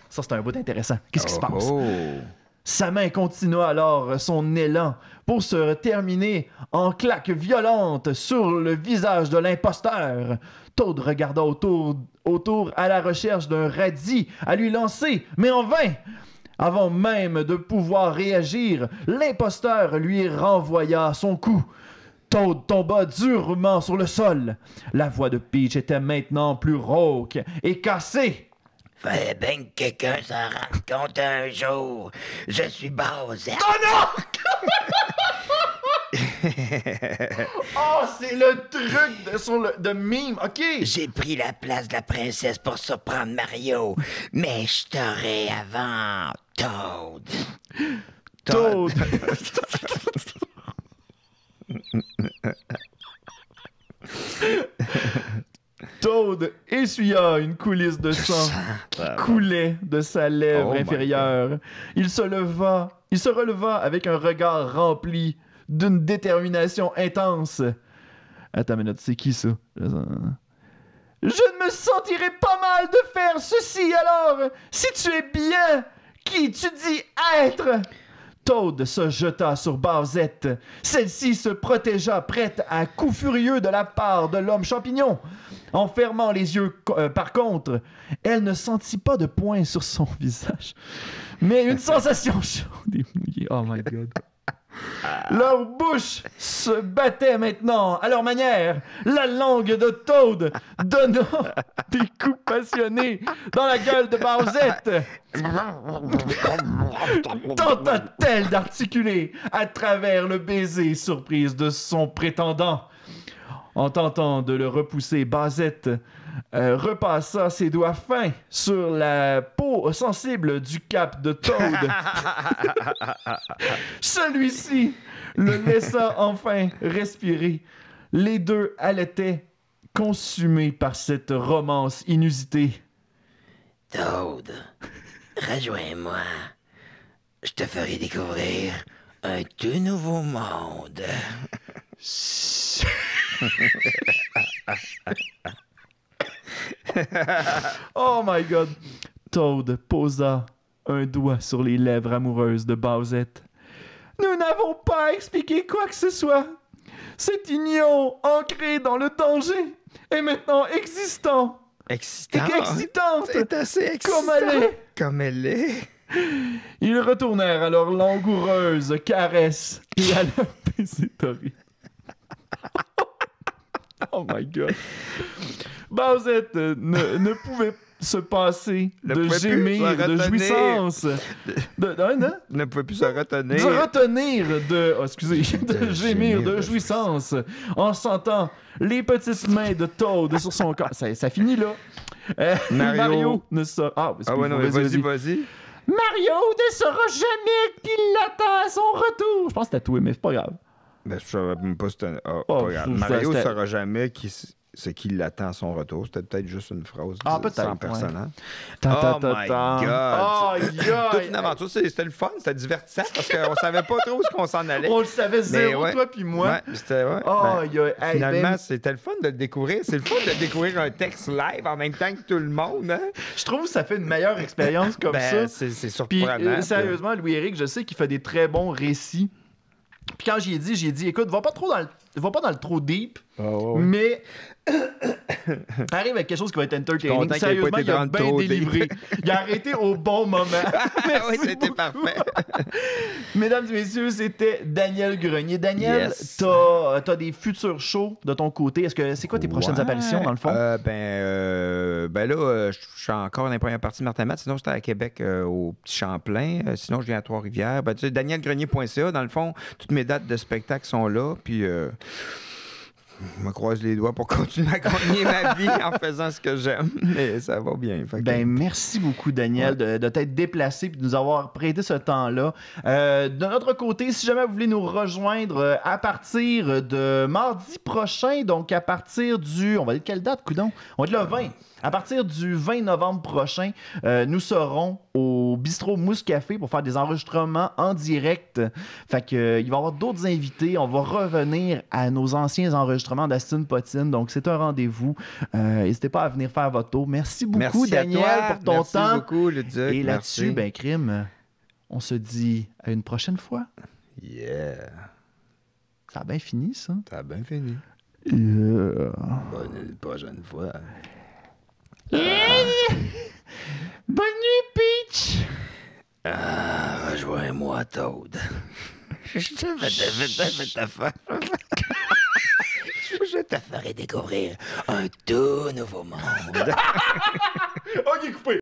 Ça, c'est un bout intéressant. Qu'est-ce qui se passe? Sa main continua alors son élan pour se terminer en claque violente sur le visage de l'imposteur. Toad regarda autour à la recherche d'un radis à lui lancer, mais en vain. Avant même de pouvoir réagir, l'imposteur lui renvoya son coup. Toad tomba durement sur le sol. La voix de Peach était maintenant plus rauque et cassée. Fallait bien que quelqu'un s'en rende compte un jour. Je suis Bowsette. Oh non! Oh, c'est le truc de meme. OK. J'ai pris la place de la princesse pour surprendre Mario, mais je t'aurai avant Toad. Toad. Toad essuya une coulisse de sang qui coulait de sa lèvre Oh my inférieure. Il se releva avec un regard rempli d'une détermination intense. Attends une minute, c'est qui ça? Je ne me sentirais pas mal de faire ceci alors, si tu es bien qui tu dis être. Toad se jeta sur Bowsette. Celle-ci se protégea, prête à un coup furieux de la part de l'homme champignon. En fermant les yeux, par contre, elle ne sentit pas de poing sur son visage, mais une sensation chaude et mouillée. Oh my God. Leur bouche se battait maintenant à leur manière. La langue de Toad donna des coups passionnés dans la gueule de Bowsette. Tenta-t-elle d'articuler à travers le baiser surprise de son prétendant. En tentant de le repousser, Bowsette repassa ses doigts fins sur la peau sensible du cap de Toad. Celui-ci le laissa enfin respirer. Les deux allaitaient, consumés par cette romance inusitée. Toad, rejoins-moi. Je te ferai découvrir un tout nouveau monde. Oh my God! Toad posa un doigt sur les lèvres amoureuses de Bowsette. Nous n'avons pas expliqué quoi que ce soit. Cette union ancrée dans le danger est maintenant existante. Excitante. C'est assez excitant. Comme elle est. Comme elle est. Ils retournèrent à leur langoureuse caresse et à leur baiser torride. Oh my God. Bowsette ne pouvait se passer de gémir de jouissance. Ne pouvait plus se retenir. De retenir de... Oh, excusez. De gémir de jouissance en sentant les petites mains de Toad sur son corps. Ça finit là. Mario ne sort... Ah ouais, non, vas-y. Mario ne saura jamais qu'il l'attend à son retour. Je pense que c'était toi, mais c'est pas grave. Ben, je savais même pas si c'était... pas grave. je- Mario ne c'était- saura jamais ce qui l'attend à son retour. C'était peut-être juste une phrase peut-être, sans personnage. Ta, Oh my God! Toute une aventure. C'était le fun, c'était divertissant parce qu'on savait pas trop où on s'en allait. On le savait zéro, ouais. toi puis moi. Ouais, c'était... Ouais, Oh, ben, hey, finalement, ben, c'était le fun de le découvrir. C'est le fun de découvrir un texte live en même temps que tout le monde. Hein? je trouve que ça fait une meilleure expérience comme Ben, ça. c'est Puis surprenant. sérieusement, Louis-Éric, je sais qu'il fait des très bons récits. Puis quand j'ai dit, écoute, va pas dans le trop deep, mais arrive avec quelque chose qui va être entertaining. Content qu'il ait pas Sérieusement, été il a dans le bien trop délivré. Il a arrêté au bon moment. Oui, c'était beaucoup. parfait. Mesdames et messieurs, c'était Daniel Grenier. Daniel, Yes. t'as des futurs shows de ton côté. C'est quoi tes prochaines Ouais. apparitions, dans le fond? Ben là, je suis encore dans les premières parties de Martin Matt. Sinon, j'étais à Québec au Petit Champlain. Sinon, je viens à Trois-Rivières. Ben, tu sais, danielgrenier.ca, dans le fond, toutes mes dates de spectacle sont là. Puis, je me croise les doigts pour continuer à gagner ma vie en faisant ce que j'aime. Mais ça va bien. Fait que- Ben, merci beaucoup, Daniel, de t'être déplacé et de nous avoir prêté ce temps-là. De notre côté, si jamais vous voulez nous rejoindre à partir de mardi prochain, donc à partir du... On va dire quelle date, coudon? On va dire le 20. À partir du 20 novembre prochain, nous serons au Bistrot Mousse Café pour faire des enregistrements en direct. Fait que, il va y avoir d'autres invités. On va revenir à nos anciens enregistrements d'Astin Potine. Donc, c'est un rendez-vous. N'hésitez pas à venir faire votre tour. Merci beaucoup, Merci Daniel, à toi. pour ton Merci temps. beaucoup, Luduc. Et là-dessus, Merci. ben, Crime, on se dit à une prochaine fois. Yeah. Ça a bien fini, ça. Ça a bien fini. Yeah. Bonne prochaine fois. Bonne nuit, Peach! Rejoins-moi, Toad. Je te ferai découvrir un tout nouveau monde.